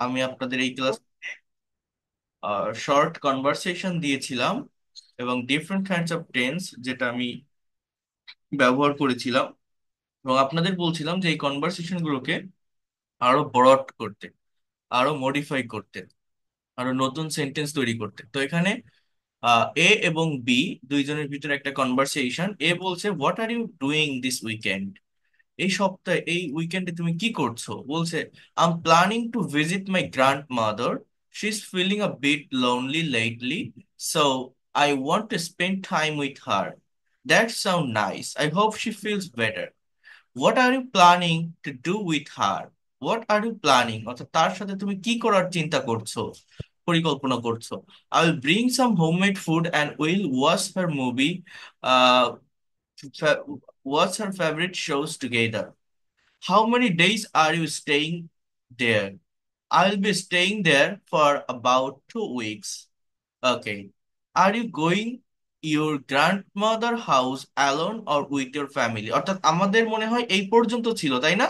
আমি আপনাদের এই ক্লাস শর্ট কনভারসেশন দিয়েছিলাম এবং ডিফারেন্ট কাইন্ডস অফ টেন্স যেটা আমি ব্যবহার করেছিলাম, এবং আপনাদের বলছিলাম যে এই কনভারসেশন গুলোকে আরো ব্রড করতে, আরো মডিফাই করতে, আরো নতুন সেন্টেন্স তৈরি করতে। তো এখানে এ এবং বি দুইজনের ভিতরে একটা কনভারসেশন। এ বলছে, what are you doing this weekend? এই সপ্তাহে, এই উইকেন্ডে তুমি কি করছো? বলছে, I am planning to visit my grand mother, she is feeling a bit lonely lately, so I want to spend time with her. That sound nice, I hope she feels better. What are you planning to do with her? What are you planning অর্থাৎ তার সাথে তুমি কি করার চিন্তা করছো, পরিকল্পনা করছো? I will bring some homemade food and will watch her movie, watch her favorite shows together. How many days are you staying there? I'll be staying there for about 2 weeks. Okay. Are you going your grandmother house alone or with your family? অর্থাৎ আমাদের মনে হয় এই পর্যন্ত ছিল, তাই না?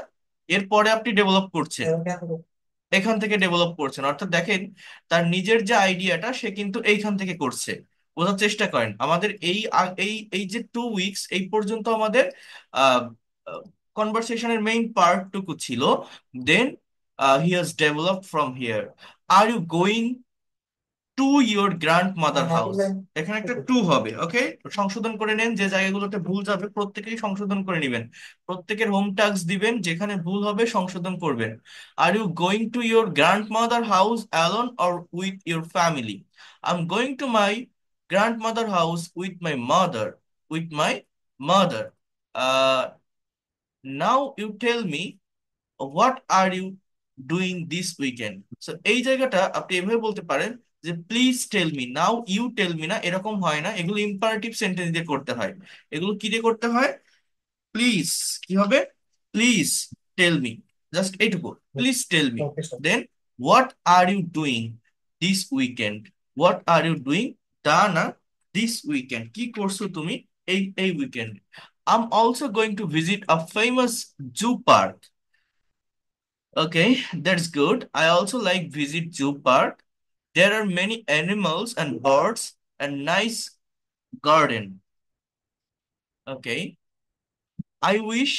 এরপরে আপনি ডেভেলপ করছেন, এখান থেকে ডেভেলপ করছেন। অর্থাৎ দেখেন, তার নিজের যে আইডিয়াটা সে কিন্তু এইখান থেকে করছে। বোঝার চেষ্টা করেন, আমাদের এই এই যে 2 উইকস এই পর্যন্ত আমাদের কনভারসেশনের মেইন পার্টটুকু ছিল। Then he has developed from here. Are you going to your grand mother house? এখানে একটা টু হবে, ওকে? সংশোধন করে নেন, যে জায়গাগুলোতে ভুল যাবে প্রত্যেকেই সংশোধন করে নেবেন। প্রত্যেকের হোম টাস্ক দিবেন, যেখানে ভুল হবে সংশোধন করবেন। Are you going to your grand mother house alone or with your family? I am going to my grand mother house with my mother, with my mother. Now you tell me, what are you doing this weekend? So এই জায়গাটা আপনি এভাবে বলতে পারেন যে, please tell me. Now you tell me না, এরকম হয় না, এগুলো ইম্পারেটিভ সেন্টেন্স দিয়ে করতে হয়। এগুলো কি দিয়ে করতে হয়? প্লিজ, কি হবে? প্লিজ টেল মি, জাস্ট এইটুকু, please tell me. Then what are you doing this weekend? What are you doing, তা না, দিস উইকেন্ড কি করছো তুমি এই এই weekend? I am also going to visit a famous zoo park. Okay, that's good. I also like visit zoo park. There are many animals and birds and nice garden. Okay. I wish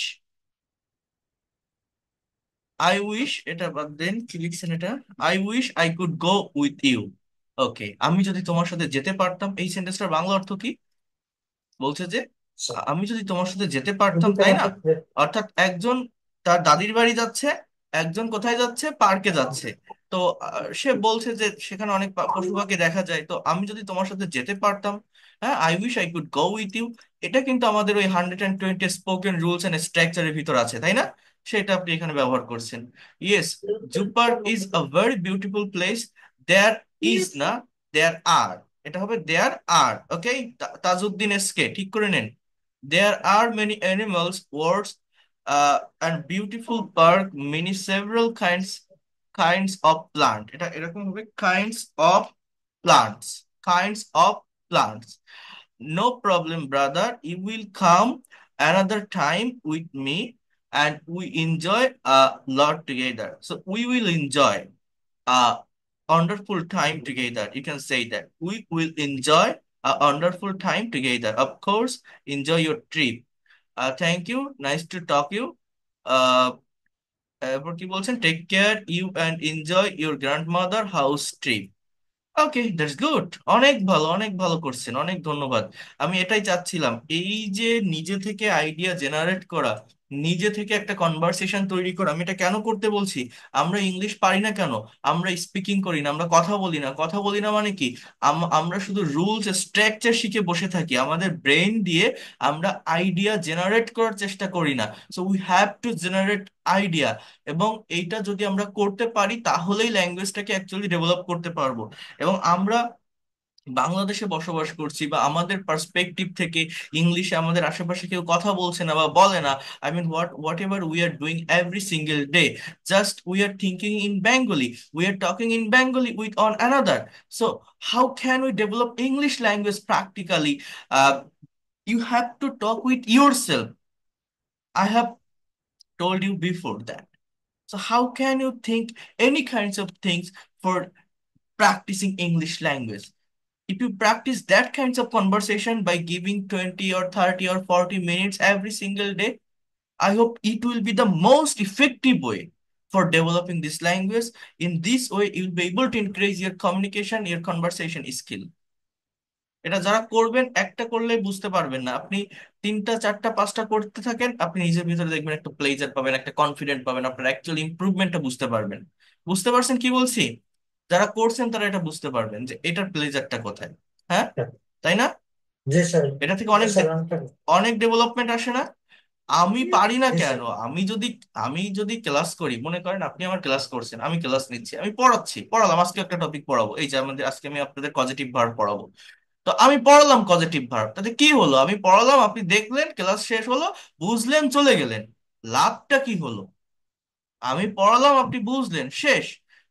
I wish এটা বাদ দেন, কি লিখছেন এটা? I wish I could go with you. Okay, আমি যদি তোমার সাথে যেতে পারতাম, এই সেন্টেন্সটার বাংলা অর্থ কি? বলছে যে আমি যদি তোমার সাথে যেতে পারতাম, তাই না? অর্থাৎ একজন তার দাদির বাড়ি যাচ্ছে, একজন কোথায় যাচ্ছে? পার্কে যাচ্ছে। তো সে বলছে যে সেখানে অনেক পশু পাখি দেখা যায়, তো আমি যদি তোমার সাথে যেতে পারতাম। হ্যাঁ, I wish I could go with you. এটা কিন্তু আমাদের ওই 120 স্পোকেন রুলস এন্ড স্ট্রাকচারের ভিতর আছে, তাই না? সেটা আপনি এখানে ব্যবহার করছেন। Yes, zoo park is a very beautiful place. There is না, দেয়ার আর, এটা হবে দেয়ার আর। ওকে, তাজউদ্দিন এসকে ঠিক করে নেন। There are many animals, birds and beautiful park, many several kinds of plant। এটা এরকম হবে, kinds of plants, kinds of plants। No problem brother, you will come another time with me and we enjoy a lot together। So we will enjoy a wonderful time together. You can say that. We will enjoy a wonderful time together. Of course, enjoy your trip. Thank you. Nice to talk you. Uh, এরপর কি বলছেন? Take care you and enjoy your grandmother house trip. Okay, that's good. অনেক ভালো, অনেক ভালো করছেন, অনেক ধন্যবাদ। আমি এটাই চাচ্ছিলাম, এই যে নিজে থেকে আইডিয়া জেনারেট করা, নিজে থেকে একটা কনভারসেশন তৈরি করা। আমি এটা কেন করতে বলছি? আমরা ইংলিশ পারি না কেন? আমরা স্পিকিং করি না, আমরা কথা বলি না। কথা বলি না মানে কি? আমরা শুধু রুলস স্ট্রাকচার শিখে বসে থাকি, আমাদের ব্রেন দিয়ে আমরা আইডিয়া জেনারেট করার চেষ্টা করি না। So we have to generate idea. এবং এইটা যদি আমরা করতে পারি, তাহলেই ল্যাঙ্গুয়েজটাকে অ্যাকচুয়ালি ডেভেলপ করতে পারবো। এবং আমরা বাংলাদেশে বসবাস করছি, বা আমাদের পার্সপেক্টিভ থেকে ইংলিশে আমাদের আশেপাশে কেউ কথা বলছে না বা বলে না। I mean, whatever we are doing every single day, just we are thinking in Bengali, we are talking in Bengali with on another. So how can we develop English language practically? You have to talk with yourself. I have told you before that. So how can you think any kinds of things for practicing English language? If you practice that kinds of conversation by giving 20 or 30 or 40 minutes every single day, I hope it will be the most effective way for developing this language. In this way, you'll be able to increase your communication, your conversation skill. এটা যারা করবেন, একটা করলে বুঝতে পারবেন না, আপনি তিনটা চারটা পাঁচটা করতে থাকেন, আপনি নিজের ভিতরে দেখবেন একটা প্লেজার পাবেন, একটা কনফিডেন্ট পাবেন, আপনার অ্যাকচুয়াল ইমপ্রুভমেন্টটা বুঝতে পারবেন। বুঝতে পারছেন কি বলছি? যারা করছেন তারা এটা বুঝতে পারবেন যে এটার প্লেজারটা কোথায়। হ্যাঁ, তাই না? জি স্যার। এটা থেকে জি অনেক স্যার, অনেকটা। অনেক ডেভেলপমেন্ট আসে না? আমি পারি না জি কেন? স্যার। আমি যদি ক্লাস করি, মনে করেন আপনি আমার ক্লাস করছেন, আমি ক্লাস নিচ্ছি, আমি পড়াচ্ছি, পড়ালাম, আজকে একটা টপিক পড়াবো, এই যে আমাদের আজকে আমি আপনাদের পজিটিভ ভার্ব পড়াবো। তো আমি পড়ালাম পজিটিভ ভার্ব, তাতে কি হলো? আমি পড়ালাম, আপনি দেখলেন, ক্লাস শেষ হলো, বুঝলেন, চলে গেলেন। লাভটা কি হলো? আমি পড়ালাম, আপনি বুঝলেন, শেষ।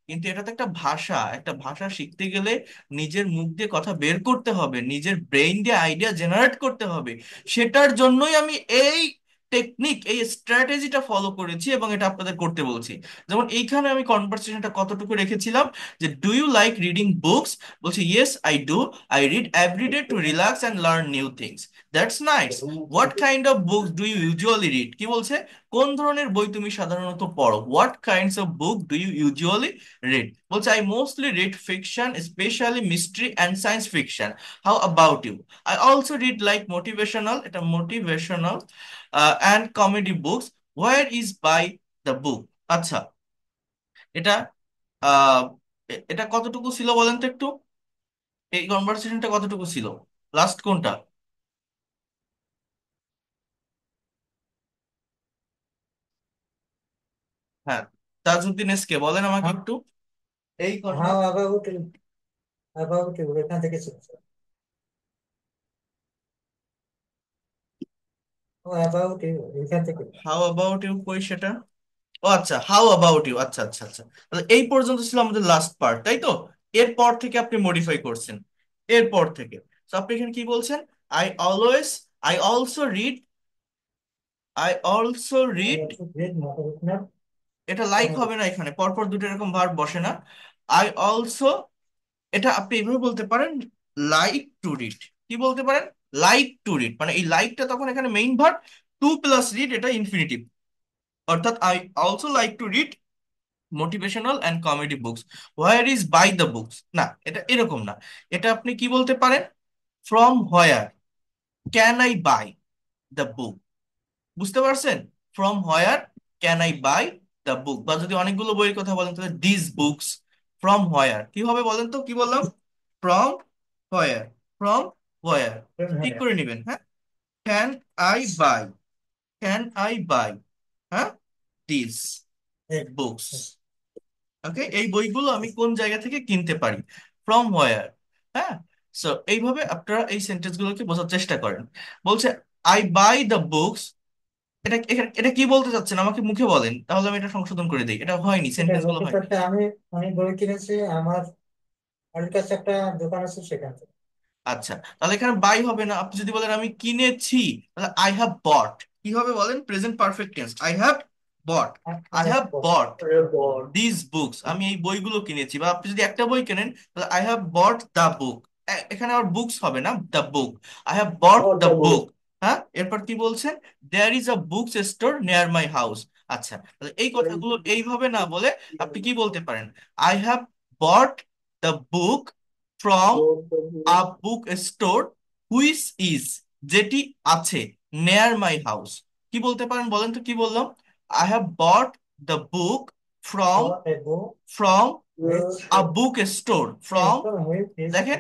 কিন্তু এটা তো একটা ভাষা, একটা ভাষা শিখতে গেলে নিজের মুখ দিয়ে কথা বের করতে হবে, নিজের ব্রেইন দিয়ে আইডিয়া জেনারেট করতে হবে। সেটার জন্যই আমি এই টেকনিক, এই স্ট্র্যাটেজিটা ফলো করেছি এবং এটা আপনাদের করতে বলছি। যেমন এইখানে আমি কনভারসেশনটা কতটুকু রেখেছিলাম, যে do you like reading books? বলছি yes I do, I read everyday to relax and learn new things. That's nice. What kind of books do you usually read? কি বলছে? কোন ধরনের বই তুমি সাধারণত পড়ো? What kinds of book do you usually read? বলছে I mostly read fiction, specially mystery and science fiction. How about you? I also read like motivational, এটা motivational and comedy books. Where is buy the book? আচ্ছা, এটা আহ এটা কতটুকু ছিল বলেন তো একটু? এই কনভারসেশনটা কতটুকু ছিল? লাস্ট কোনটা? হ্যাঁ, তাজউদ্দিন এসকে বলেন আমাকে একটু এই হাউ অ্যাবাউট, অ্যাবাউট ইউ এখান থেকে ছিল স্যার। ও অ্যাবাউট ইউ এখান থেকে। হাউ অ্যাবাউট ইউ কই সেটা? ও আচ্ছা, হাউ অ্যাবাউট ইউ, আচ্ছা আচ্ছা আচ্ছা। তাহলে এই পর্যন্ত ছিল আমাদের লাস্ট পার্ট, তাই তো? এরপর থেকে আপনি মডিফাই করছেন, এরপর থেকে। তো আপনি এখানে কি বলছেন? I always, I also read, I also I read. Also read motivational এটা লাইক কমেডি। হবে না, এখানে পরপর দুটো এরকম ভার্ব বসে না। আই অলসো, এটা আপনি এভাবে বলতে পারেন, লাইক টু রিড। কি বলতে পারেন? লাইক টু রিড, মানে এই লাইকটা তখন এখানে main verb, to plus read এটা ইনফিনিটিভ। অর্থাৎ I also like to read motivational and comedy books. Where is buy the books? না, এটা এরকম না। এটা আপনি কি বলতে পারেন? From where can I buy the book? বুঝতে পারছেন? From where can I buy the book. বা যদি অনেকগুলো বইয়ের কথা বলেন তাহলে দিস বুকস। ফ্রম হোয়ার কি হবে বলেন তো? কি বললাম? From where, from where. ঠিক করে নেবেন, হ্যাঁ। Can I buy, can I buy, হ্যাঁ, দিস বুকস। ওকে, এই বইগুলো আমি কোন জায়গা থেকে কিনতে পারি? From where. হ্যাঁ। সো এইভাবে আপনারা এই সেন্টেন্স গুলোকে বোঝার চেষ্টা করেন। বলছে আই বাই দ্য বুকস। এটা এটা এটা কি বলতে চাচ্ছেন আমাকে মুখে বলেন, তাহলে আমি এটা সংশোধন করে দিই। এটা হয়নি, এটা সেন্টেন্স গুলো বলতে হয়নি। চাচ্ছে আমি অনেক বই কিনেছি আমার বাড়ির কাছে একটা দোকান আছে সেখান থেকে। আচ্ছা, তাহলে এখানে বাই হবে না। আপনি যদি বলেন আমি কিনেছি, তাহলে আই হ্যাভ বট। কি হবে বলেন? Present perfect tense, I have bot. I have bot this books, আমি এই বইগুলো কিনেছি। বা আপনি যদি একটা বই কেনেন, তাহলে I have bought the book. এখানে আবার বুকস হবে না, the book. I have bought the book. হ্যাঁ, এরপর কি বলছেন? There is a books store near my house. আচ্ছা, তাহলে এই কথাগুলো এইভাবে না বলে আপনি কি বলতে পারেন? I have bought the book from a book store which is, যেটি আছে, নেয়ার মাই হাউস। কি বলতে পারেন বলেন তো? কি বললাম? I have bought the book from, Bought a book from which a book store, a from. store which is দেখেন,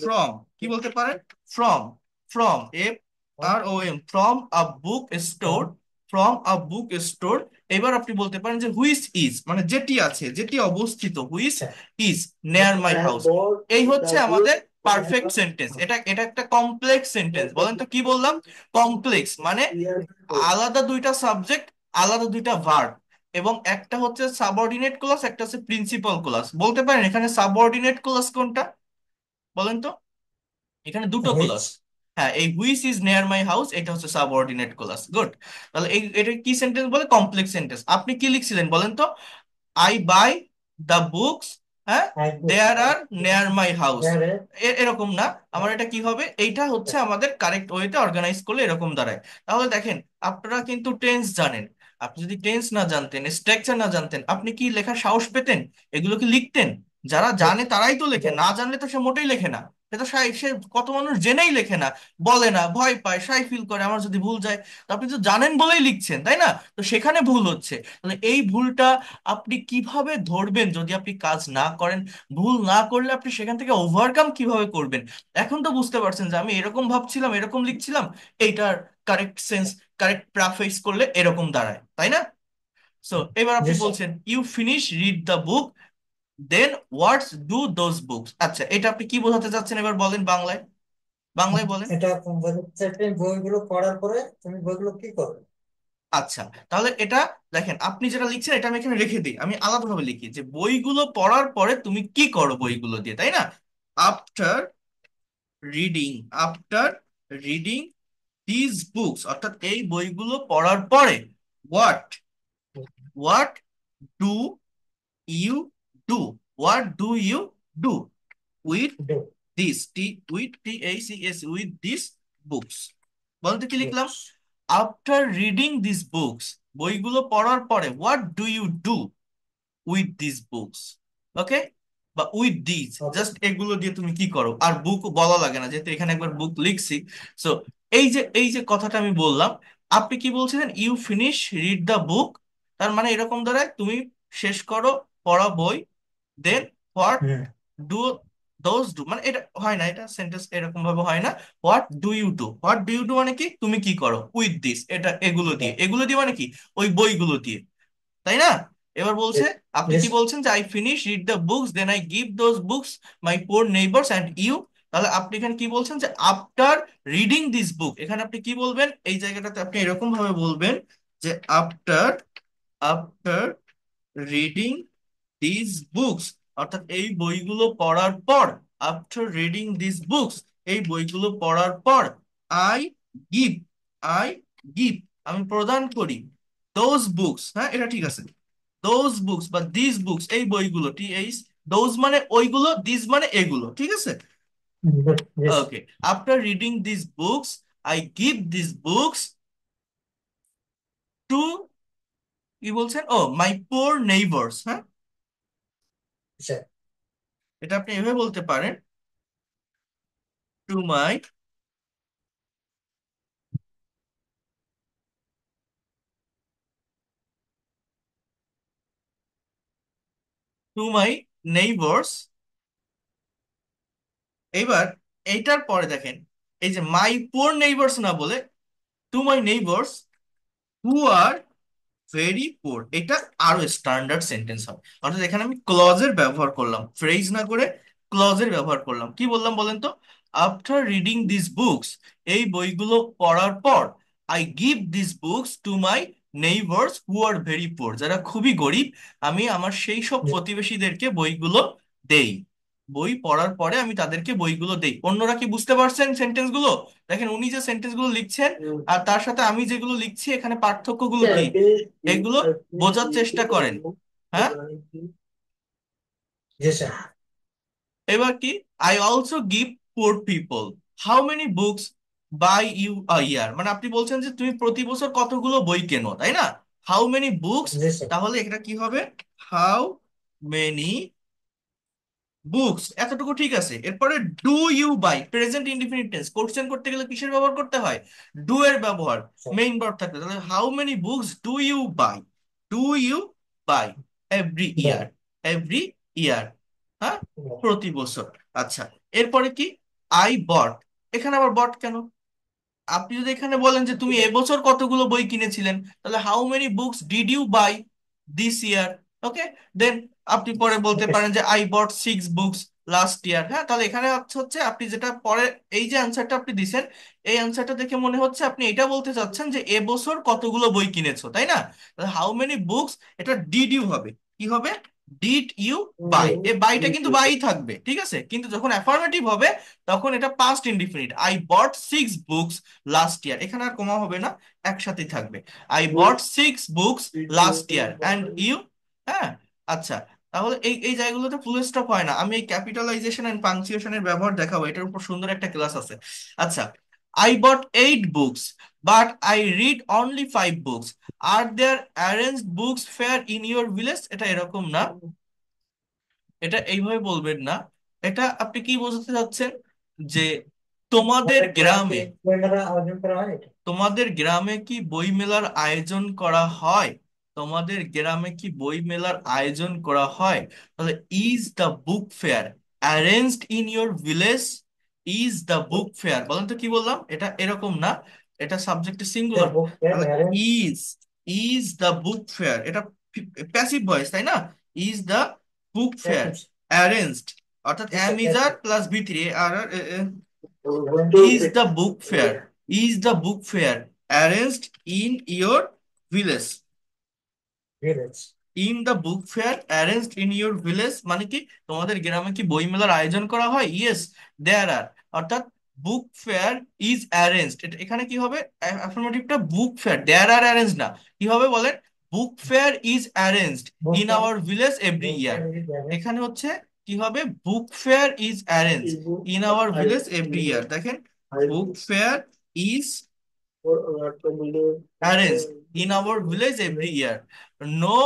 ফ্রম কি বলতে পারেন? From, from, F what R O M, from a book store, from from a book store. এবার আপনি বলতে পারেন যে which is, মানে যেটি আছে, যেটি অবস্থিত, হুইচ ইজ নেয়ার মাই হাউস। এই হচ্ছে আমাদের পারফেক্ট সেন্টেন্স। এটা এটা একটা কমপ্লেক্স সেন্টেন্স। বলেন তো কি বললাম? কমপ্লেক্স মানে আলাদা দুইটা সাবজেক্ট, আলাদা দুইটা ভার্ব, এবং একটা হচ্ছে সাবঅর্ডিনেট ক্লজ, একটা হচ্ছে প্রিন্সিপাল ক্লজ। বলতে পারেন এখানে সাবঅর্ডিনেট ক্লজ কোনটা? বলেন তো। এখানে দুটো ক্লজ। which হ্যাঁ, এই which is near my house এটা হচ্ছে সাবঅর্ডিনেট ক্লজ। গুড। তাহলে এটা কি সেন্টেন্স বলে? Complex sentence. আপনি কি লিখছিলেন বলেন তো? আই বাই দ্য বুকস, হ্যাঁ, আই বুক দেয়ার আই আর নেয়ার মাই হাউস। দেয়ারে এরকম না। আমার এটা কি হবে, এইটা হচ্ছে আমাদের কারেক্ট ওয়েতে অর্গানাইজ করলে এরকম দাঁড়ায়। তাহলে দেখেন, আপনারা কিন্তু টেন্স জানেন। আপনি যদি টেন্স না জানতেন, স্ট্রাকচার না জানতেন, আপনি কি লেখার সাহস পেতেন? এগুলো কি লিখতেন? যারা জানে তারাই তো লেখে, না জানলে তো সে মোটেই লেখে না। সে তো সে কত মানুষ জেনেই লেখে না, বলে না, ভয় পায়, শাই ফিল করে আমার যদি ভুল যায়। তো আপনি তো জানেন বলেই লিখছেন, তাই না? তো সেখানে ভুল হচ্ছে। তাহলে এই ভুলটা আপনি কিভাবে ধরবেন যদি আপনি কাজ না করেন? ভুল না করলে আপনি সেখান থেকে ওভারকাম কিভাবে করবেন? এখন তো বুঝতে পারছেন যে আমি এরকম ভাবছিলাম, এরকম লিখছিলাম, এইটার কারেক্ট সেন্স, কারেক্ট প্রাফেস করলে এরকম দাঁড়ায়, তাই না? সো এবার জি আপনি স্যার। বলছেন you finish read the book, then what's do those books. আচ্ছা, এটা আপনি কি বোঝাতে চাচ্ছেন এবার বলেন বাংলায়, বাংলায় বলেন। এটা বোঝাচ্ছে তুমি বইগুলো পড়ার পরে তুমি বইগুলো কি করবে? আচ্ছা, তাহলে এটা দেখেন, আপনি যেটা লিখছেন এটা আমি এখানে রেখে দিই, আমি আলাদাভাবে লিখি যে বইগুলো পড়ার পরে তুমি কি করো বইগুলো দিয়ে, তাই না? After reading, after reading this books, অর্থাৎ এই বইগুলো পড়ার পরে, what, what do you do, what do you do with this, with TACS, with this books. বলতে কি লিখলাম? Books. After reading this books, বইগুলো পড়ার পরে, what do you do with this books. Okay, বা উইথ দিস, ওকে। জাস্ট এগুলো দিয়ে তুমি কি করো। আর বুক বলা লাগে না, যেহেতু এখানে একবার বুক লিখছি। সো এই যে কথাটা আমি বললাম, আপনি কি বলছিলেন? You finish read the book, তার মানে এরকম দাঁড়ায় তুমি শেষ করো পড়া বই, then what hmm. Do those do, মানে এটা হয় না, এটা সেন্টেন্স এরকম ভাবে হয় না। What do you do, what do you do মানে কি তুমি কি করো উইথ দিস, এটা এগুলো দিয়ে, এগুলো দিয়ে মানে কি ওই বইগুলো দিয়ে, তাই না? এবার বলছে, আপনি জি কি স্যার। বলছেন যে I finish read the books then I give those books my poor neighbours and you. তাহলে আপনি এখানে কি বলছেন যে আফটার রিডিং দিস বুক, এখানে আপনি কি বলবেন এই জায়গাটাতে? আপনি এরকম ভাবে বলবেন যে after, after reading this books, অর্থাৎ এই বইগুলো পড়ার পর, আফটার রিডিং দিস বুকস, এই বইগুলো পড়ার পর, আই গিভ, আই গিভ, আমি প্রদান করি, দোজ বুকস, হ্যাঁ এটা ঠিক আছে, দোজ বুকস বা দিস বুকস, এই বইগুলো, দোজ মানে ওইগুলো, দিস মানে এগুলো, ঠিক আছে? জি sir. Okay, after reading this books I give this books to, কি বলছেন, ও মাই পোর নেইবার্স, হ্যাঁ, স্যার। এটা আপনি এভাবে বলতে পারেন, to my, to my neighbours. এইবার এইটার পরে দেখেন, এই যে মাই পোর নেইবার্স না বলে to my neighbours who are very poor, এটা আরো স্ট্যান্ডার্ড সেন্টেন্স হবে। অর্থাৎ এখানে আমি ক্লজের ব্যবহার করলাম, ফ্রেজ না করে ক্লজের ব্যবহার করলাম। কি বললাম বলেন তো? আফটার রিডিং দিস বুকস, এই বইগুলো পড়ার পর, I give this books to my neighbours who are very poor, যারা খুবই গরিব, আমি আমার সেই সব প্রতিবেশীদেরকে বইগুলো দেই। বই পড়ার পরে আমি তাদেরকে বইগুলো দেই। অন্যরা কি বুঝতে পারছেন সেন্টেন্স গুলো? দেখেন, উনি যে সেন্টেন্স গুলো লিখছেন আর তার সাথে আমি যেগুলো লিখছি, এখানে পার্থক্যগুলো কি, এগুলো বোঝার চেষ্টা করেন। হ্যাঁ, জি স্যার। এবার কি, I also give poor people, how many books buy you a year, মানে আপনি বলছেন যে তুমি প্রতি বছর কতগুলো বই কেনো, তাই না? How many books, G sir. তাহলে এটা কি হবে? হাউ মেনি বুকস, এতটুকু ঠিক আছে। এরপরে do you buy, present indefinite tense, question করতে গেলে কিসের ব্যবহার করতে হয়? ডু এর ব্যবহার, স্যার। মেইন ভার্ব থাকতে। তাহলে how many books do you buy, do you buy every buy. Year, every year, হ্যাঁ, প্রতি বছর। আচ্ছা, এরপরে কি, আই বট, এখানে আবার বট কেন? আপনি যদি এখানে বলেন যে তুমি এবছর কতগুলো বই কিনেছিলেন, তাহলে how many books did you buy this year. Okay, then আপনি পরে বলতে ওকে পারেন স্যার। যে I bought 6 books last year. হ্যাঁ, তাহলে এখানে হচ্ছে আপনি যেটা পরে, এই যে অ্যান্সারটা আপনি দিছেন, এই অ্যান্সারটা দেখে মনে হচ্ছে আপনি এটা বলতে চাচ্ছেন যে এবছর কতগুলো বই কিনেছো, তাই না? হাউ মেনি বুকস, এটা ডিড ইউ হবে, কি হবে? ডিড ইউ বাই, এ বাইটা কিন্তু বাই থাকবে, ঠিক আছে, কিন্তু যখন অ্যাফার্মেটিভ হবে তখন এটা past indefinite. I bought 6 books last year, এখানে আর কমা হবে না, একসাথেই থাকবে। I bought 6 books last year and you. হ্যাঁ, আচ্ছা, তাহলে এই এই জায়গাগুলোতে ফুল স্টপ হয় না। আমি এই ক্যাপিটালাইজেশন এন্ড পাংচুয়েশনের ব্যবহার দেখাবো, এটার উপর সুন্দর একটা ক্লাস আছে। আচ্ছা, I bought 8 books but I read only 5 books, are there arranged books fair in your village, এটা এরকম না, এটা এইভাবে বলবেন না। এটা আপনি কি বোঝাতে চাচ্ছেন যে তোমাদের আমাদের গ্রামে গ্রামে, বই মেলা আয়োজন করা হয় এটা। তোমাদের গ্রামে কি বই মেলার আয়োজন করা হয়? তোমাদের গ্রামে কি বই মেলার আয়োজন করা হয়? তাহলে is the book fair arranged in your village? Is the book fair, বলেন তো কি বললাম? এটা এরকম না, এটা subject the singular. Book fair তাহলে arrange. Is, is the book fair, এটা প্যাসিভ ভয়েস তাই না? Is the book fair arranged, অর্থাৎ this am is are passive. Plus V three আর, is the book fair, is the book fair arranged in your village? Village. In the book fair arranged in your village মানে কি, তোমাদের গ্রামে কি বই মেলার আয়োজন করা হয়? ইয়েস দেয়ার আর, অর্থাৎ বুক ফেয়ার ইজ অ্যারেঞ্জড, এখানে কি হবে, অ্যাফার্মেটিভটা বুক ফেয়ার, দেয়ার আর অ্যারেঞ্জ না, কি হবে বলেন, book fair is arranged book in fair. Our village every book year. Fair is arrange. এখানে হচ্ছে কি হবে, book fair is arranged in our village every year. দেখেন, book fair is arranged in our village every year. No,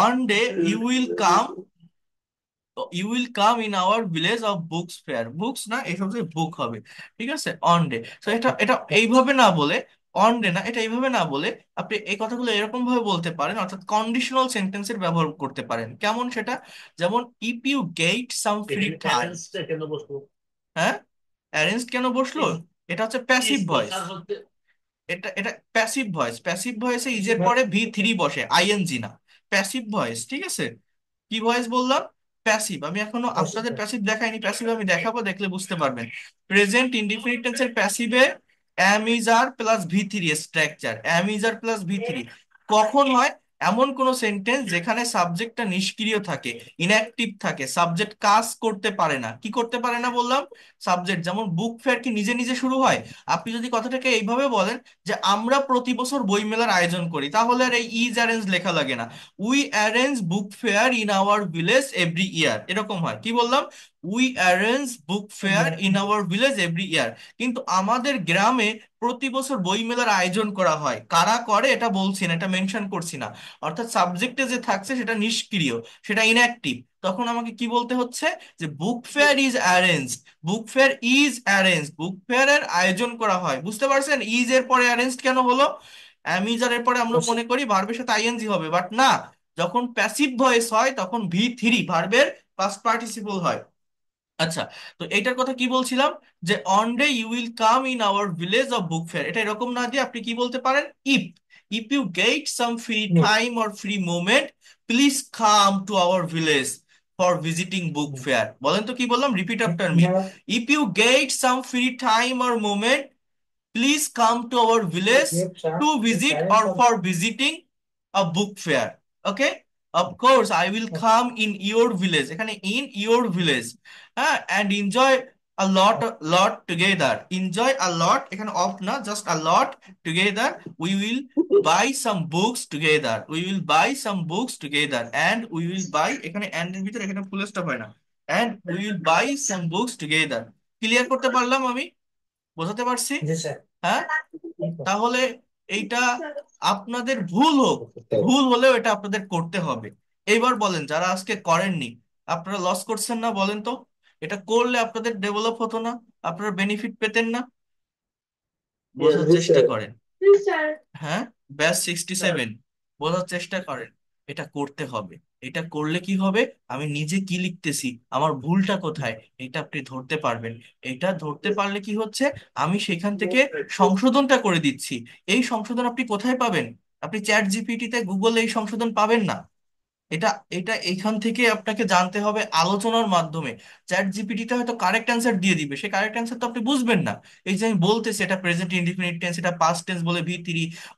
one day you will come in our village of books fair, books না এই সব বুক হবে, ঠিক আছে, on day. তো এটা এটা এইভাবে না বলে, অন ডে না, এটা এইভাবে না বলে আপনি এই কথাগুলো এরকম ভাবে বলতে পারেন, অর্থাৎ কন্ডিশনাল সেন্টেন্সের ব্যবহার করতে পারেন। কেমন সেটা? যেমন if you get some free time. হ্যাঁ, অ্যারেঞ্জ কেন বসলো? এটা হচ্ছে প্যাসিভ ভয়েস, এটা এটা প্যাসিভ ভয়েস, প্যাসিভ ভয়েসে ইজের পরে ভি3 বসে, আইএনজি না, প্যাসিভ ভয়েস, ঠিক আছে। কি ভয়েস বললাম? প্যাসিভ। আমি এখনো প্যাসিভ আপনাদের ভয়েস। প্যাসিভ দেখাইনি, প্যাসিভ আমি দেখাবো, দেখলে বুঝতে পারবেন। প্রেজেন্ট ইনডিফিনিট টেন্সের প্যাসিভে am is R plus ভি3 structure, am is R plus ভি3 কখন হয়? এমন কোন সেন্টেন্স যেখানে সাবজেক্টটা নিষ্ক্রিয় থাকে, ইনঅ্যাক্টিভ থাকে, সাবজেক্ট কাজ করতে পারে না। কি করতে পারে না বললাম? সাবজেক্ট, যেমন বুক ফেয়ার কি নিজে নিজে শুরু হয়? আপনি যদি কথাটাকে এইভাবে বলেন যে আমরা প্রতি বছর বই মেলার আয়োজন করি, তাহলে আর এই ইজ অ্যারেঞ্জ লেখা লাগে না। We arrange book fair in our village every ইয়ার, এরকম হয়। কি বললাম? We arrange book fair in our village every ইয়ার। কিন্তু আমাদের গ্রামে প্রতি বছর বই মেলার আয়োজন করা হয়, কারা করে এটা বলছি না, এটা মেনশন করছি না। অর্থাৎ সাবজেক্টে যে থাকছে সেটা নিষ্ক্রিয়, সেটা ইনঅ্যাক্টিভ। তখন আমাকে কি বলতে হচ্ছে, যে book fair is arrange, book fair is arrange, book ফেয়ারের আয়োজন করা হয়। বুঝতে পারছেন ইজ এর পরে অ্যারেঞ্জ কেন হলো? অ্যামিজার এর পরে আমরা মনে করি ভার্বের সাথে আইএনজি হবে, বাট না, যখন প্যাসিভ ভয়েস হয় তখন ভি3 ভার্বের পাস্ট পার্টিসিপল হয়। আচ্ছা, তো এইটার কথা কি বলছিলাম, যে on day you will come in our village of book fair, এটা এরকম না দিয়ে আপনি কি বলতে পারেন, if, if you get some free time or free moment please come to our village for visiting book fair. বলেন তো কি বললাম, repeat after me. If you get some free time or moment please come to our village to visit or for visiting a book fair. Okay, of course I will come in your village, এখানে in your village, হ্যাঁ, and enjoy a lot together, enjoy a lot, এখানে of না, just a lot together, we will buy some books together, we will buy some books together, and we will buy, এখানে and এর ভিতরে এখানে full stop হয় না, and we will buy some books together। Clear করতে পারলাম আমি? বোঝাতে পারছি? জি স্যার। হ্যাঁ, তাহলে এইটা আপনাদের ভুল হোক, ভুল হলেও এটা আপনাদের করতে হবে। এইবার বলেন, যারা আজকে করেননি, আপনারা লস করছেন না বলেন তো? এটা করলে আপনাদের ডেভেলপ হতো না? আপনারা বেনিফিট পেতেন না? বোঝার চেষ্টা করেন। হ্যাঁ, ব্যাস 67, বোঝার চেষ্টা করেন। এটা করতে হবে, এটা করলে কি হবে, আমি নিজে কি লিখতেছি, আমার ভুলটা কোথায়, এটা আপনি ধরতে পারবেন। এটা ধরতে পারলে কি হচ্ছে, আমি সেখান থেকে সংশোধনটা করে দিচ্ছি। এই সংশোধন আপনি কোথায় পাবেন? আপনি চ্যাট জিপিটিতে, গুগলে এই সংশোধন পাবেন না। এটা এটা এখান থেকে আপনাকে জানতে হবে আলোচনার মাধ্যমে। চ্যাট জিপিটিতে হয়তো কারেক্ট অ্যান্সার দিয়ে দিবে, সেই কারেক্ট অ্যান্সার তো আপনি বুঝবেন না। এই যে আমি বলতেছি এটা প্রেজেন্ট ইনডিফিনিট টেন্স, এটা পাস্ট টেন্স বলে ভি3,